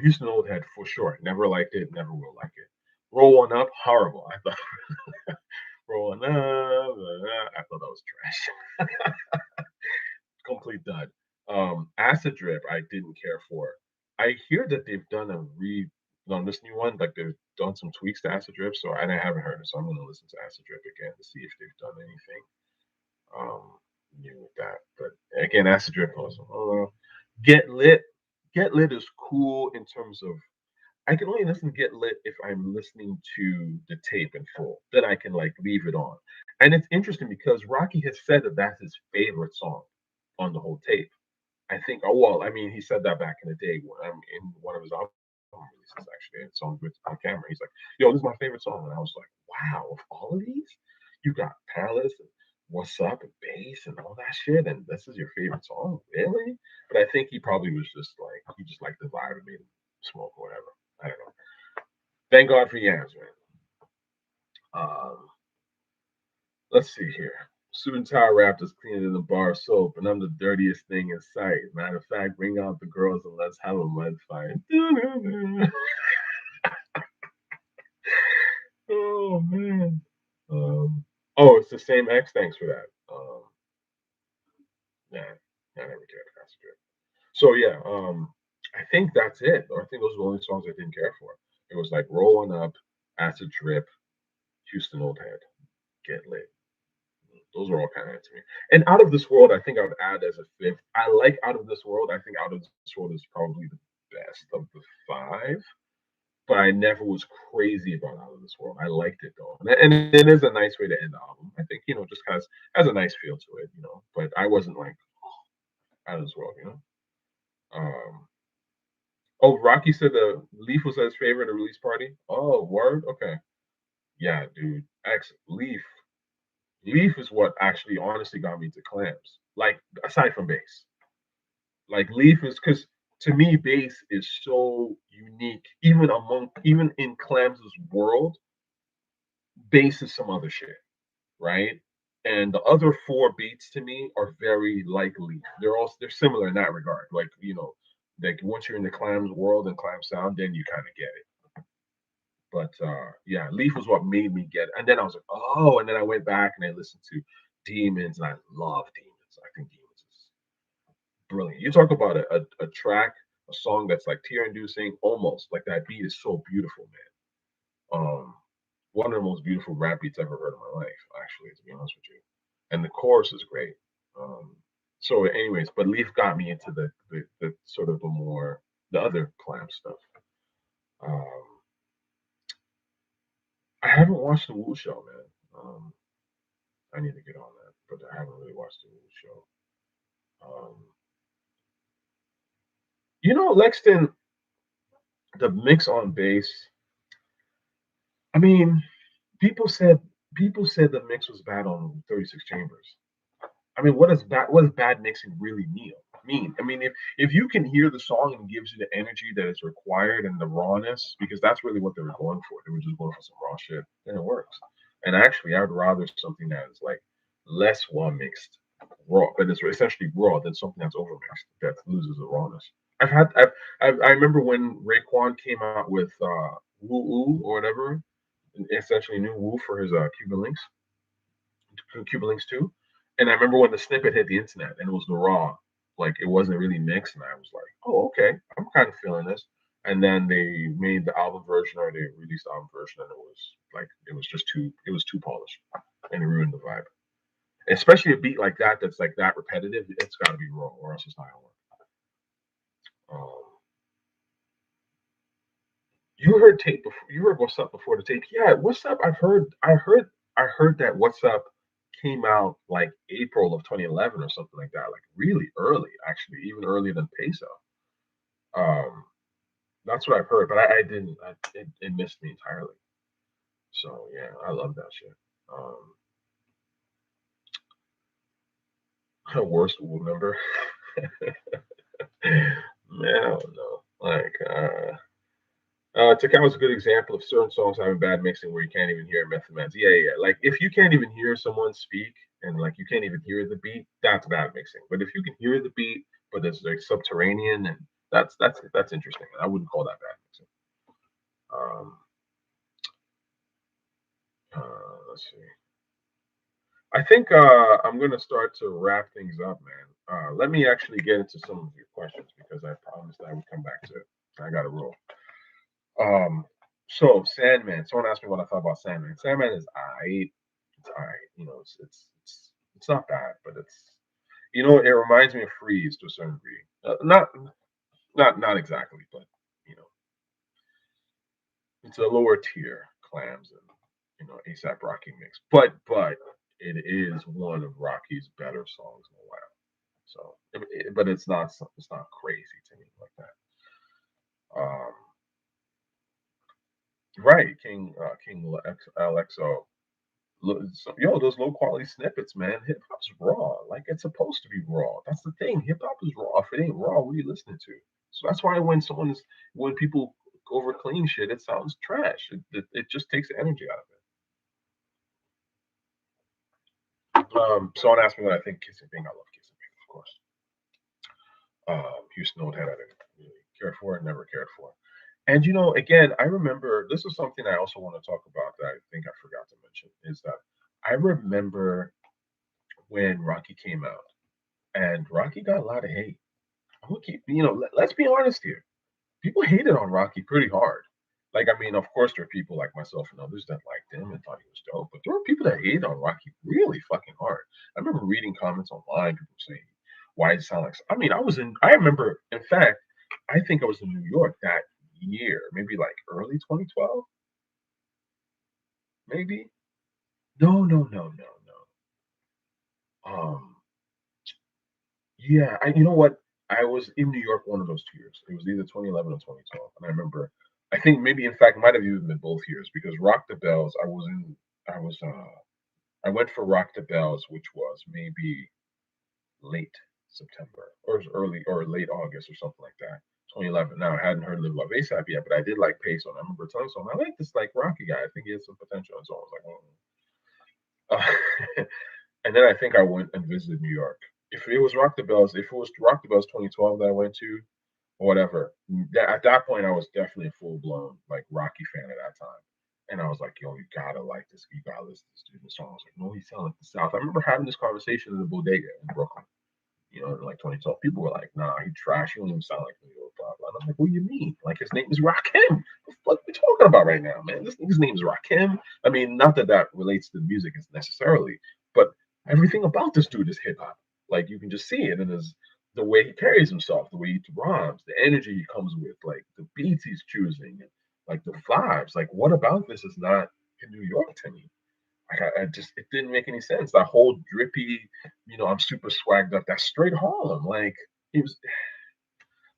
Houston Old Head for sure. Never liked it. Never will like it. Roll One Up, horrible. I thought Roll One Up. I thought that was trash. Complete dud. Acid Drip, I didn't care for. I hear that they've done on this new one, like they've done some tweaks to Acid Drip, and I haven't heard it, so I'm gonna listen to Acid Drip again to see if they've done anything new with that. But again, Acid Drip also. Get Lit. Get Lit is cool in terms of I can only listen to Get Lit if I'm listening to the tape in full. Then I can like leave it on. And it's interesting because Rocky has said that that's his favorite song on the whole tape. I think. Oh well, I mean, he said that back in the day when I'm in one of his album releases. Actually, and songs with on camera. He's like, "Yo, this is my favorite song," and I was like, "Wow, of all of these, you got Palace and What's Up and Bass and all that shit, and this is your favorite song, really?" But I think he probably was just like he just liked the vibe and made him smoke or whatever. I don't know. Thank God for Yams, man. Um, let's see here. Suit and tie wrapped is cleaner than the bar of soap, and I'm the dirtiest thing in sight. Matter of fact, bring out the girls and let's have a mud fight. Oh man. Oh, it's the same X. Thanks for that. Yeah, I never cared for Acid Drip. So yeah, I think that's it. I think those are the only songs I didn't care for. It was like Rolling Up, Acid Drip, Houston Old Head, Get Lit. Those are all kind of to me. And Out of This World, I think I would add as a fifth. I like Out of This World. I think Out of This World is probably the best of the five. But I never was crazy about Out of This World. I liked it though, and it is a nice way to end the album. I think just has a nice feel to it. But I wasn't like Out of This World. Um, oh, Rocky said the Leaf was his favorite at a release party. Oh, word. Okay, yeah, dude. Leaf is what actually honestly got me to Clams. Like aside from bass, like Leaf is because to me, bass is so unique. Even in Clams' world, bass is some other shit, right? And the other four beats to me are very likely. They're similar in that regard. Like, like once you're in the Clams world and Clam sound, then you kind of get it. But yeah, Leaf was what made me get it. And then I was like, oh, and then I went back and I listened to Demons, and I love Demons. I think Demons is brilliant. You talk about a track, a song that's like tear inducing, almost like that beat is so beautiful, man. One of the most beautiful rap beats I've ever heard in my life, actually, to be honest with you. And the chorus is great. Um, so, anyways, but Leaf got me into the sort of the other Clam stuff. Um, I haven't watched the Wu show, man. I need to get on that, but I haven't really watched the Wu show. Lexton, the mix on bass. I mean, people said people said the mix was bad on 36 Chambers. I mean, what does bad mixing really mean? I mean, if you can hear the song and it gives you the energy that is required and the rawness, because that's really what they were going for. They were just going for some raw shit, then it works. And actually, I would rather something that is like less well mixed, raw, but it's essentially raw than something that's overmixed that loses the rawness. I remember when Raekwon came out with Woo Woo or whatever, essentially new Woo for his Cuban Links 2. And I remember when the snippet hit the internet and it was the raw, like it wasn't really mixed, and I was like, oh, okay, I'm kind of feeling this. And then they made the album version, or they released the album version, and it was too polished, and it ruined the vibe. Especially a beat like that that's like that repetitive, it's got to be raw, or else it's not gonna work. You heard tape before. You heard What's Up before the tape. Yeah, What's Up. I heard that What's Up came out like April of 2011 or something like that. Like really early, actually, even earlier than Peso. Um, that's what I've heard, but I didn't. It missed me entirely. So yeah, I love that shit. Worst member, man, I don't know. Like, Takao was a good example of certain songs having bad mixing where you can't even hear Method Man's. Yeah, yeah. Like if you can't even hear someone speak and like you can't even hear the beat, that's bad mixing. But if you can hear the beat, but it's like subterranean, and that's interesting. I wouldn't call that bad mixing. Um, let's see. I think I'm gonna start to wrap things up, man. Let me actually get into some of your questions because I promised I would come back to it. I got to roll. So Sandman. Someone asked me what I thought about Sandman. Sandman is alright. It's alright. It's not bad, but it reminds me of Freeze to a certain degree. Not exactly, but you know, it's a lower tier Clams and ASAP Rocky mix. But it is one of Rocky's better songs in a while. So, but it's not crazy to me like that. Um, right, King Alexo. Those low quality snippets, man. Hip hop's raw. Like it's supposed to be raw. That's the thing. Hip hop is raw. If it ain't raw, what are you listening to? So that's why when people over clean shit, it sounds trash. It just takes the energy out of it. Someone asked me what I think Kissing Bing. I love Kissing Bing, of course. Houston Old Head, I didn't really care for it. Never cared for. And again, I remember this is something I also want to talk about that I think I forgot to mention is that I remember when Rocky came out, and Rocky got a lot of hate. I'm gonna keep, let's be honest here. People hated on Rocky pretty hard. Like, I mean, of course, there are people like myself and others that liked him and thought he was dope, but there were people that hated on Rocky really fucking hard. I remember reading comments online, people saying, "Why does it sound like?" I mean, I remember, in fact, I think I was in New York that year, maybe like early 2012, maybe. No, no, no, no, no. Yeah, you know what? I was in New York one of those 2 years. It was either 2011 or 2012, and I remember. I think maybe, in fact, might have even been both years because Rock the Bells. I was. I went for Rock the Bells, which was maybe late. September or it was early or late August or something like that. 2011. Now I hadn't heard Live.Love.A yet, but I did like Peso. And I remember telling someone, I like this like Rocky guy. I think he has some potential. And so I was like, and then I think I went and visited New York. If it was Rock the Bells, if it was Rock the Bells 2012 that I went to, or whatever, at that point I was definitely a full blown like Rocky fan at that time. And I was like, yo, you gotta like this, you gotta listen to this dude. And so I was like, no, he's sounding like the South. I remember having this conversation in the bodega in Brooklyn, in like 2012. People were like, nah, he trash. He don't even sound like New York, blah, blah. And I'm like, what do you mean? Like, his name is Rakim. What are we talking about right now, man? This nigga's name is Rakim. I mean, not that that relates to music necessarily, but everything about this dude is hip hop. Like, you can just see it in his the way he carries himself, the way he rhymes, the energy he comes with, like the beats he's choosing, and like the vibes. Like, what about this is not in New York to me? Like, I just it didn't make any sense. That whole drippy, I'm super swagged up. That's straight Harlem. Like it was,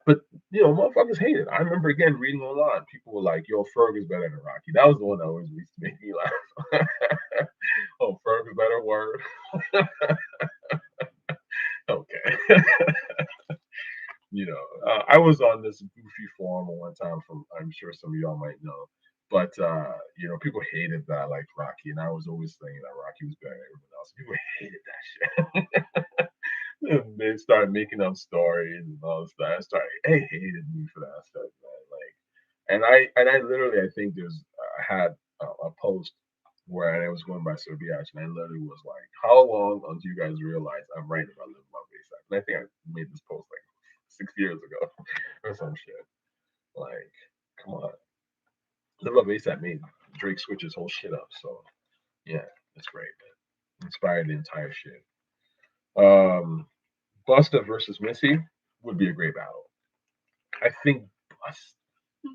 but motherfuckers hate it. I remember again reading online. People were like, "Yo, Ferg is better than Rocky." That was the one that always used to make me laugh. Oh, Ferg is better. Word. Okay. I was on this goofy forum at one time from I'm sure some of y'all might know. But people hated that I liked Rocky, and I was always saying that Rocky was better than everyone else. People hated that shit. And they started making up stories and all this stuff. They hated me for that stuff, man. Like, and I literally I think I had a post where I was going by Serbiach, and I literally was like, "How long until you guys realize I'm writing about Live.Love.A?" And I think I made this post like 6 years ago or some shit. Like, come on. Live.Love.A made Drake switch his whole shit up. So yeah, it's great, man. Inspired the entire shit. Busta versus Missy would be a great battle. I think Busta.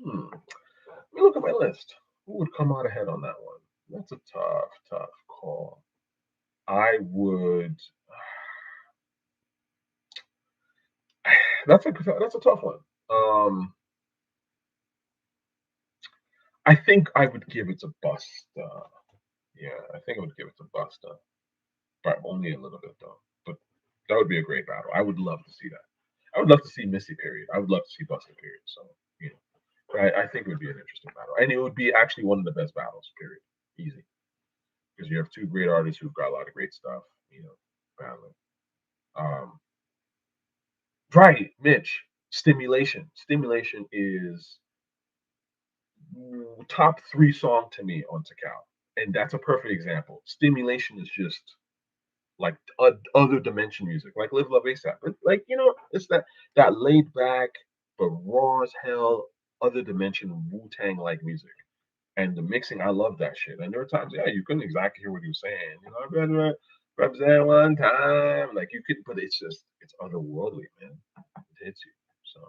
Let me look at my list. Who would come out ahead on that one? That's a tough, tough call. I would. That's a tough one. I think I would give it to Busta. Yeah, I think I would give it to Busta, but only a little bit though. But that would be a great battle. I would love to see that. I would love to see Missy period. I would love to see Busta period. So I think it would be an interesting battle, and it would be actually one of the best battles. Period. Easy, because you have two great artists who've got a lot of great stuff. Battling. Um, right, Mitch. Stimulation. Stimulation is top three song to me on Takao, and that's a perfect example. Stimulation is just like other dimension music, like Live.Love.A. But like it's that laid back but raw as hell other dimension Wu Tang like music. And the mixing, I love that shit. And there were times, yeah, you couldn't exactly hear what he was saying. I'd rather represent one time. Like you could, but it's otherworldly, man. It hits you. So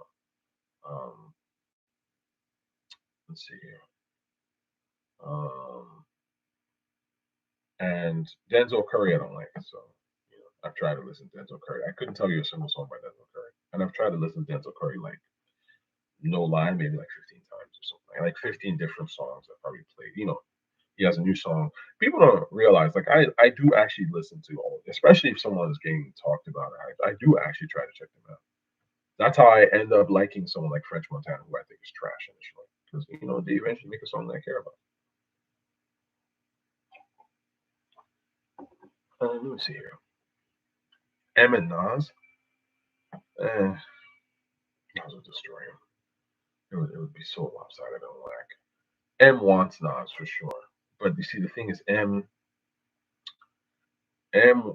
um, let's see here. Um, and Denzel Curry, I don't like. So I've tried to listen to Denzel Curry. I couldn't tell you a single song by Denzel Curry, and I've tried to listen to Denzel Curry like no lie, maybe like 15 times or something. Like 15 different songs I've probably played. He has a new song. People don't realize, like I do actually listen to all, especially if someone is getting talked about. I do actually try to check them out. That's how I end up liking someone like French Montana, who I think is trash initially, because they eventually make a song that I care about. Let me see here. M and Nas, Nas would destroy him. It would be so lopsided on whack. M wants Nas for sure, but you see the thing is M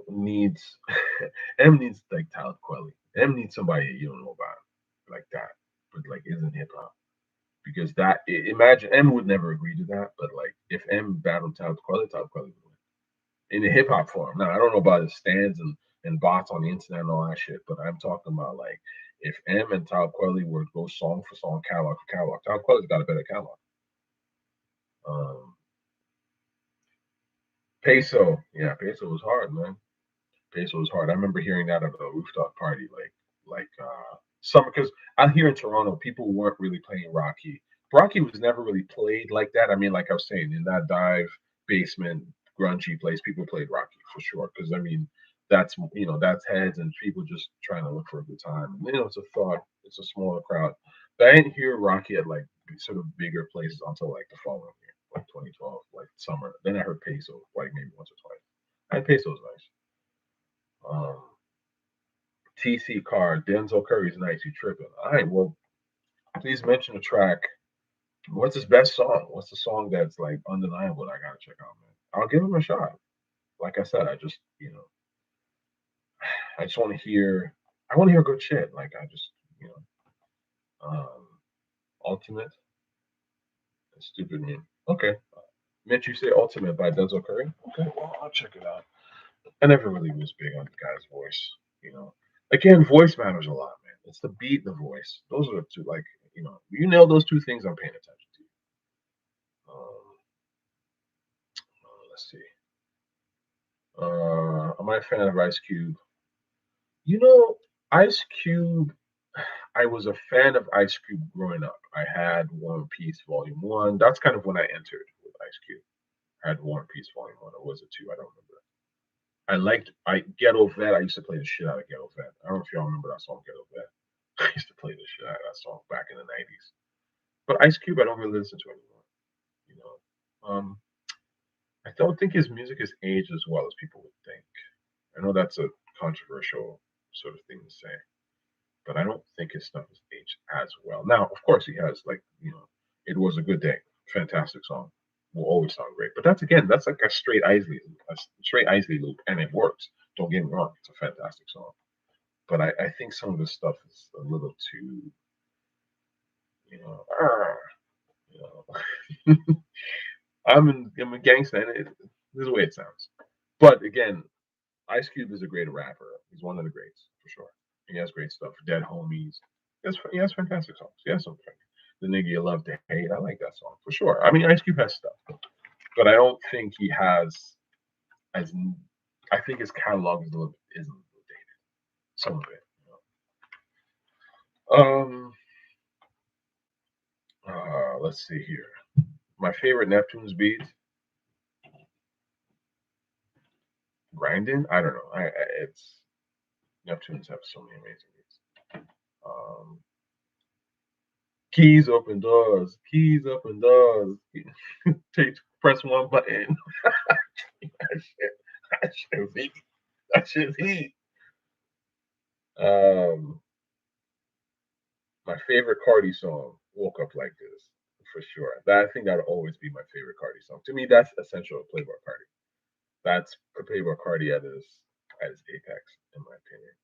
needs M needs like Talib Kweli. M needs somebody you don't know about like that, but like isn't hip hop. Because imagine M would never agree to that, but like if M battled Talib Kweli would win in the hip hop form. Now I don't know about his stands and bots on the internet and all that shit, but I'm talking about like if M and Talib Kweli were to go song for song, catalog for catalog, Talib Kweli's got a better catalog. Um, Peso, yeah, Peso was hard, man. Peso was hard. I remember hearing that at a rooftop party, like some because out here in Toronto, people weren't really playing Rocky. Rocky was never really played like that. I mean, like I was saying, in that dive basement grungy place, people played Rocky for sure. Because I mean, that's heads and people just trying to look for a good time. It's a thought, it's a smaller crowd. But I didn't hear Rocky at like sort of bigger places until like the following year, like 2012, like summer. Then I heard Peso like maybe once or twice. And Peso's nice. TC Card, Denzel Curry's nice. You tripping? All right, well, please mention a track. What's his best song? What's the song that's like undeniable that I gotta check out, man? I'll give him a shot. Like I said, I just want to hear. I want to hear good shit. Like I just, you um, Ultimate. Stupid name. Okay. Mitch, you say Ultimate by Denzel Curry? Okay, well, I'll check it out. I never really was big on the guy's voice, you know. Again, voice matters a lot, man. It's the beat and the voice. Those are the two, like, you nail those two things, I'm paying attention to. Let's see. Am I a fan of Ice Cube? You know, Ice Cube, I was a fan of Ice Cube growing up. I had One Piece Volume 1. That's kind of when I entered with Ice Cube. I had One Piece Volume 1, or was it 2? I don't remember. I Ghetto Vet. I used to play the shit out of Ghetto Vet. I don't know if y'all remember that song, Ghetto Vet. I used to play the shit out of that song back in the '90s. But Ice Cube, I don't really listen to anymore. You know, I don't think his music has aged as well as people would think. I know that's a controversial sort of thing to say, but I don't think his stuff has aged as well. Now, of course, he has "It Was a Good Day," fantastic song, will always sound great. But that's like a straight Isley loop, and it works. Don't get me wrong, it's a fantastic song. But I think some of this stuff is a little too, you know, you know. I'm a gangster, and this is the way it sounds. But again, Ice Cube is a great rapper. He's one of the greats for sure. He has great stuff. Dead Homies. He has fantastic songs. He has some. The Nigga You Love to Hate. I like that song for sure. I mean, Ice Cube has stuff, but I don't think he has as. I think his catalog is a little dated. Some of it. Let's see here. My favorite Neptune's beats. Grinding. I don't know. It's Neptunes have so many amazing beats. Um, Keys open doors. Keys open doors. Press one button. that shit. That shit is heat. That shit is heat. Um, my favorite Cardi song, "Woke Up Like This," for sure. I think that'll always be my favorite Cardi song. To me, that's essential to Playboy Cardi. That's Playboy Cardi at his apex, in my opinion.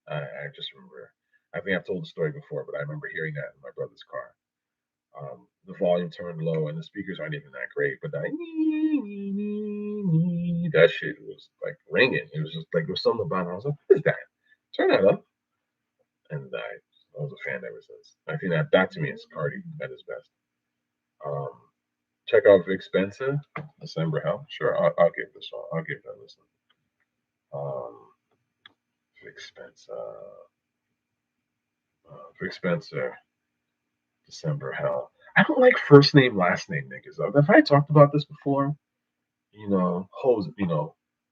I just remember. I think I've told the story before, but I remember hearing that in my brother's car. The volume turned low and the speakers aren't even that great, but that shit was like ringing. It was just like there was something about it. I was like, what is that? Turn that up. And I was a fan ever since. I think that to me is Cardi at his best. Um, check out Vic Spencer, December Hell. Sure, I'll give this one. I'll give that a listen. Um, Vic Spencer, Vic Spencer, December Hell. I don't like first name, last name niggas though. Have I talked about this before?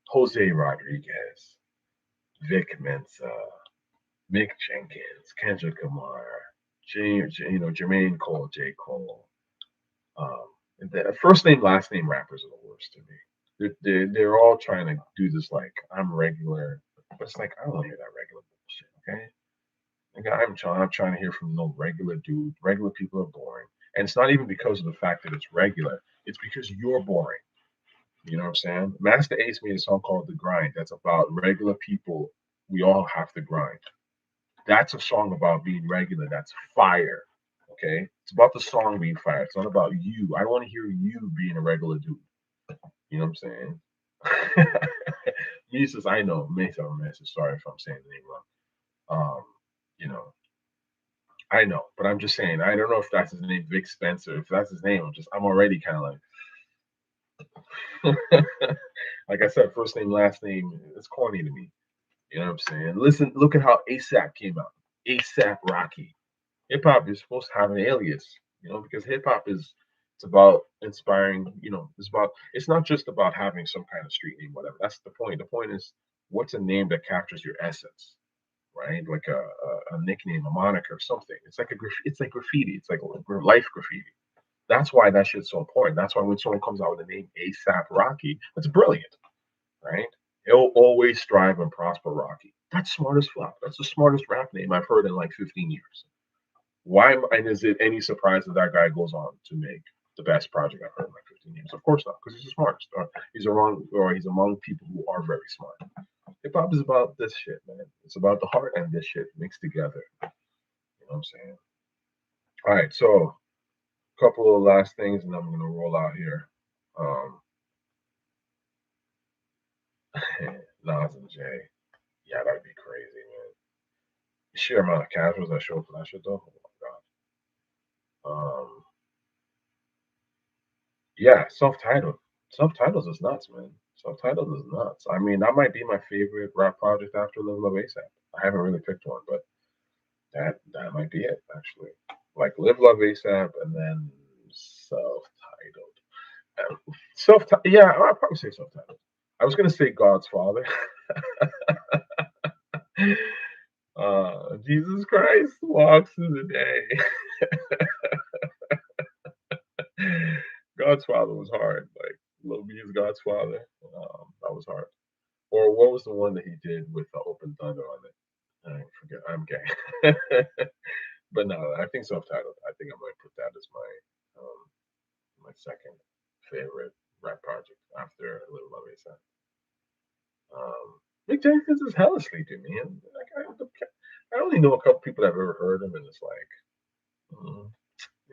Jose Rodriguez, Vic Mensa, Mick Jenkins, Kendrick Lamar, Jermaine Cole, J. Cole. The first name, last name rappers are the worst to me. They're all trying to do this like I'm regular, but it's like I don't want to hear that regular bullshit. Okay, like I'm trying to hear from no regular dude. Regular people are boring, and it's not even because of the fact that it's regular. It's because you're boring. You know what I'm saying? Master Ace made a song called "The Grind." That's about regular people. We all have to grind. That's a song about being regular. That's fire. Okay, it's about the song being fire. It's not about you. I don't want to hear you being a regular dude. You know what I'm saying? Me says I know. Mesa or Mesa. Sorry if I'm saying the name wrong. You know, I know, but I'm just saying. I don't know if that's his name, Vic Spencer. If that's his name, I'm already kind of like, like I said, first name, last name. It's corny to me. You know what I'm saying? Listen, look at how ASAP came out. ASAP Rocky. Hip hop is supposed to have an alias, because hip hop it's about inspiring, it's not just about having some kind of street name, whatever. That's the point. The point is what's a name that captures your essence, right? Like a nickname, a moniker, something. It's like graffiti. It's like life graffiti. That's why that shit's so important. That's why when someone comes out with the name ASAP Rocky, that's brilliant, right? He'll always strive and prosper Rocky. That's smart as fuck. That's the smartest rap name I've heard in like 15 years. Why and is it any surprise that that guy goes on to make the best project I've heard in like 15 years? Of course not, because he's the smartest. He's among people who are very smart. Hip hop is about this shit, man. It's about the heart and this shit mixed together. You know what I'm saying? All right, so a couple of last things, and I'm gonna roll out here. Um, Nas and Jay, yeah, that'd be crazy, man. The sheer amount of casuals that show up for that shit, though. Oh my god. Yeah, self-titled. Self-titles is nuts, man. Self-titles is nuts. I mean, that might be my favorite rap project after Live.Love.ASAP. I haven't really picked one, but that might be it actually. Like Live.Love.ASAP and then self-titled. Self yeah, I'll probably say self-titled. I was gonna say God's Father. Jesus Christ walks through the day. God's Father was hard. Like Lil B's God's Father. That was hard. Or what was the one that he did with the Open Thunder on it? I forget. I'm gay. But no, I think self-titled. I think I might put that as my second favorite rap project after Live.Love.ASAP. Mick Jenkins is hella sleepy, man. Like I only know a couple people that have ever heard him, and it's like,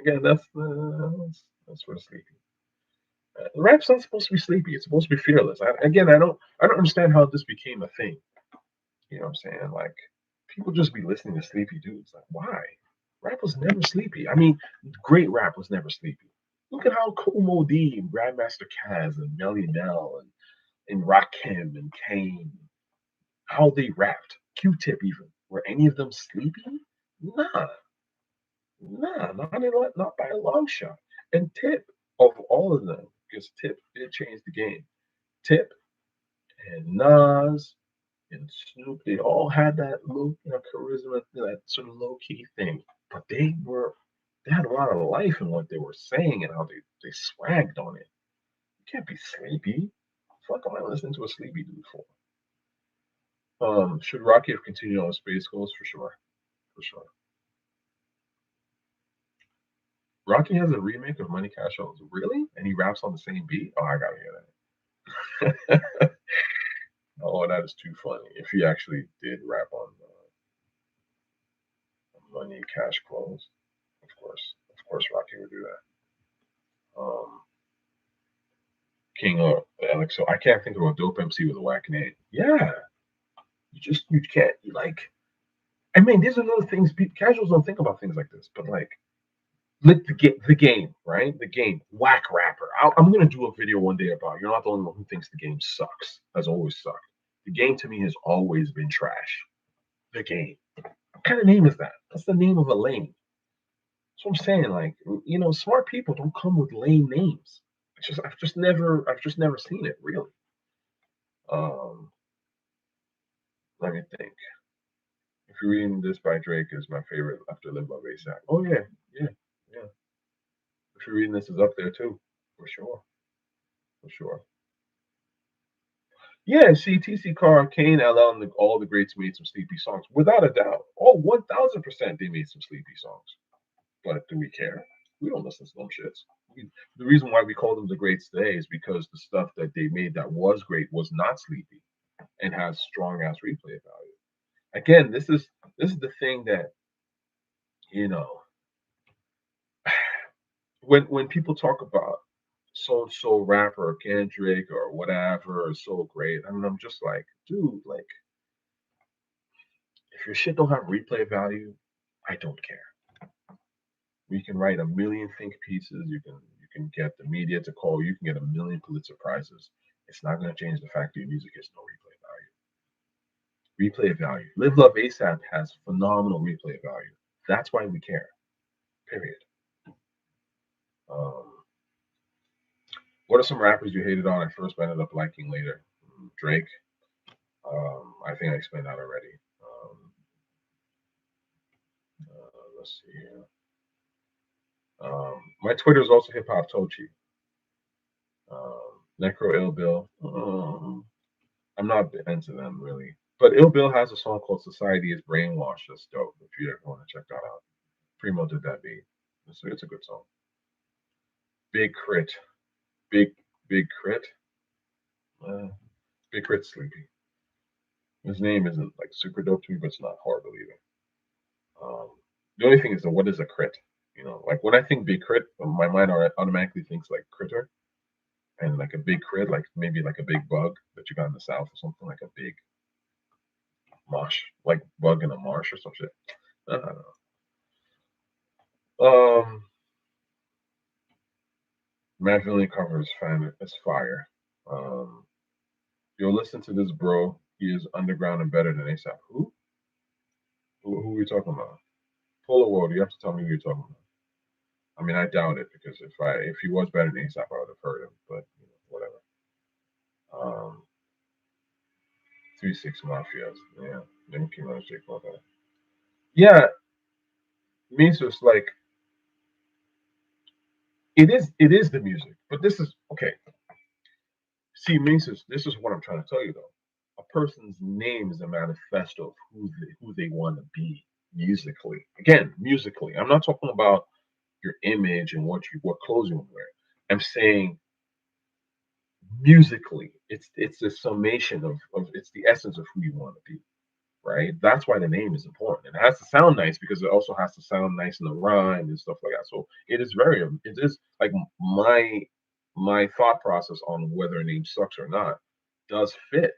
again, that's sort of sleepy. Rap's not supposed to be sleepy. It's supposed to be fearless. I don't understand how this became a thing. You know what I'm saying? Like people just be listening to sleepy dudes. Like why? Rap was never sleepy. I mean, great rap was never sleepy. Look at how Kool D and Grandmaster Caz and Melly Mel and Rakim and Kane, how they rapped. Q-Tip even. Were any of them sleepy? Nah, not by a long shot. And Tip, of all of them, because Tip did change the game. Tip and Nas and Snoop, they all had that low, charisma, that sort of low key thing. But they had a lot of life in what they were saying and how they swagged on it. You can't be sleepy. Fuck am I listening to a sleepy dude for? Should Rocky have continued on his space goals? For sure. For sure. Rocky has a remake of Money Cash Owes. Really? And he raps on the same beat? Oh, I gotta hear that. Oh, that is too funny. If he actually did rap on Money Cash Clothes, of course, Rocky would do that. King of Alex. So I can't think of a dope MC with a whack name. Yeah, you can't. I mean, these are little things. Casuals don't think about things like this, but like the game, right? The game, whack rapper. I'm gonna do a video one day about. You're not the only one who thinks the game sucks. Has always sucked. The game to me has always been trash. The game. What kind of name is that? That's the name of a lane. So I'm saying, smart people don't come with lame names. I've just never seen it really. Um, Let me think. If you're reading this by Drake, is my favorite after Live.Love.ASAP. Oh yeah, yeah, yeah. If you're reading this, is up there too, for sure, for sure. Yeah, see, TC Carr, Kane, LL, and all the greats made some sleepy songs, without a doubt. Oh, 1000% they made some sleepy songs. But do we care? We don't listen to them shits. The reason why we call them the greats today is because the stuff that they made that was great was not sleepy and has strong ass replay value. Again, this is the thing that you know when people talk about so and so rapper or Kendrick or whatever is so great, I mean, I'm just like, dude, like if your shit don't have replay value, I don't care. We can write a million think pieces. You can get the media to call. You can get a million Pulitzer prizes. It's not going to change the fact that your music has no replay value. Replay value. Live Love ASAP has phenomenal replay value. That's why we care. Period. Um, what are some rappers you hated on at first but ended up liking later? Drake. I think I explained that already. Let's see here. My Twitter is also Hip Hop Tochi. Necro Ill Bill. I'm not into them really. But Ill Bill has a song called Society is Brainwashed. That's dope. If you ever want to check that out. Primo did that beat. It's a good song. Big Crit. Big Big Crit. Uh, Big Crit Sleepy. His name isn't like super dope to me, but it's not horrible either. The only thing is that what is a crit? Like when I think big crit, my mind automatically thinks like critter and like a big crit, like maybe like a big bug that you got in the south or something, like a big mosh, like bug in a marsh or some shit. I don't know. Matt Villain covers fan is fire. Um, Yo, listen to this, bro. He is underground and better than ASAP. Who are we talking about? Polo World. You have to tell me who you're talking about. I mean, I doubt it because if he was better than ASAP, I would have heard him. But whatever. 3 6 Mafias. Yeah. Then came out Jake Paul. Yeah, means it's like it is the music, but this is okay. See, Mises, this is what I'm trying to tell you though. A person's name is a manifesto of who they want to be musically. Again, musically. I'm not talking about your image and what clothes you want to wear. I'm saying musically, it's the summation of it's the essence of who you want to be, right? That's why the name is important. It has to sound nice because it also has to sound nice in the rhyme and stuff like that. So it is like my thought process on whether a name sucks or not does fit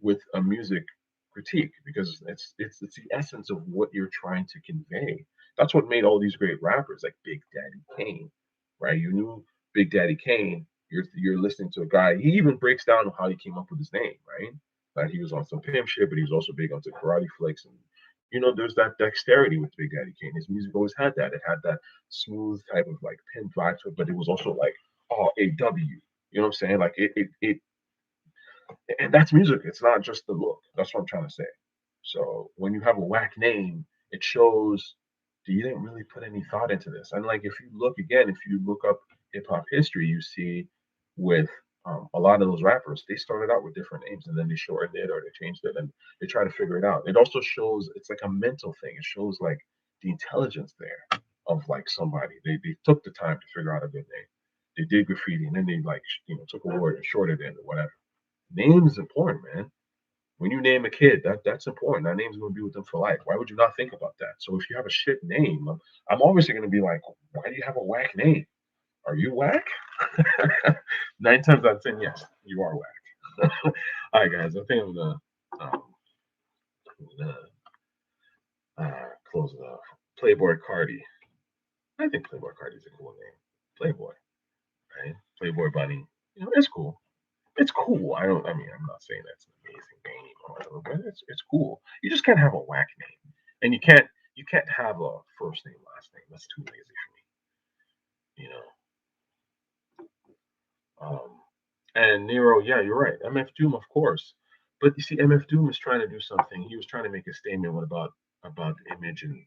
with a music critique because it's the essence of what you're trying to convey. That's what made all these great rappers like Big Daddy Kane, right? You knew Big Daddy Kane. You're listening to a guy. He even breaks down how he came up with his name, right? That he was on some pimp shit, but he was also big onto karate flicks. And there's that dexterity with Big Daddy Kane. His music always had that. It had that smooth type of like pimp vibe to it, but it was also like AW. You know what I'm saying? Like it and that's music. It's not just the look. That's what I'm trying to say. So when you have a whack name, it shows that you didn't really put any thought into this. And like if you look up hip hop history, you see with a lot of those rappers, they started out with different names and then they shortened it or they changed it and they try to figure it out. It also shows it's like a mental thing. It shows like the intelligence there of like somebody. They took the time to figure out a good name. They did graffiti and then they like took a word and shorted it or whatever. Name is important, man. When you name a kid, that's important. That name's going to be with them for life. Why would you not think about that? So if you have a shit name, I'm obviously going to be like, why do you have a whack name? Are you whack? 9 times out of 10, yes, you are whack. All right, guys. I think I'm gonna close it off. Playboy Cardi. I think Playboy Cardi is a cool name. Playboy, right? Playboy Bunny. It's cool. It's cool. I don't. I mean, I'm not saying that's an amazing name or whatever, but it's cool. You just can't have a whack name, and you can't have a first name last name. That's too lazy for me. Um, and Nero, yeah, you're right. MF Doom, of course, but you see, MF Doom is trying to do something. He was trying to make a statement about image and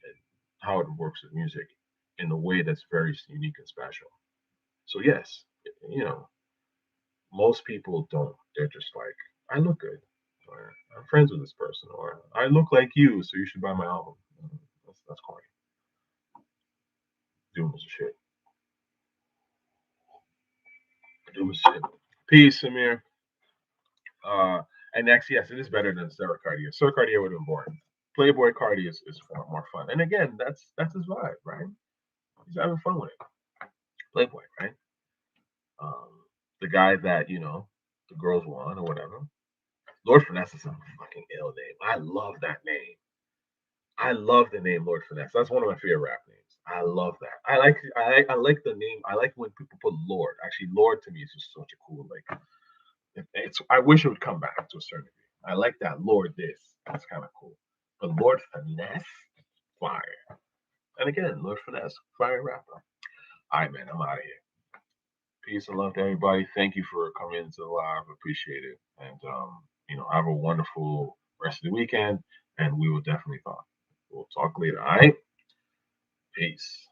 how it works with music in a way that's very unique and special. So yes, you know, most people don't. They're just like, I look good, or I'm friends with this person, or I look like you, so you should buy my album. That's corny. Doom is shit. Doom is shit. Peace, Samir. And next, yes, it is better than Sarah Cartier. Sarah Cartier would have been boring. Playboy Cardi is far more fun. And again, that's his vibe, right? He's having fun with it. Playboy, right? The guy that the girls want or whatever. Lord Finesse is a fucking ill name. I love that name. I love the name Lord Finesse. That's one of my favorite rap names. I love that. I like the name. I like when people put Lord. Actually, Lord to me is just such a cool like. It's. I wish it would come back to a certain degree. I like that Lord this. That's kind of cool. But Lord Finesse, fire. And again, Lord Finesse, fire rapper. All right, man. I'm out of here. Peace and love to everybody. Thank you for coming into the live. Appreciate it. And have a wonderful rest of the weekend, and we will definitely talk. We'll talk later. All right. Peace.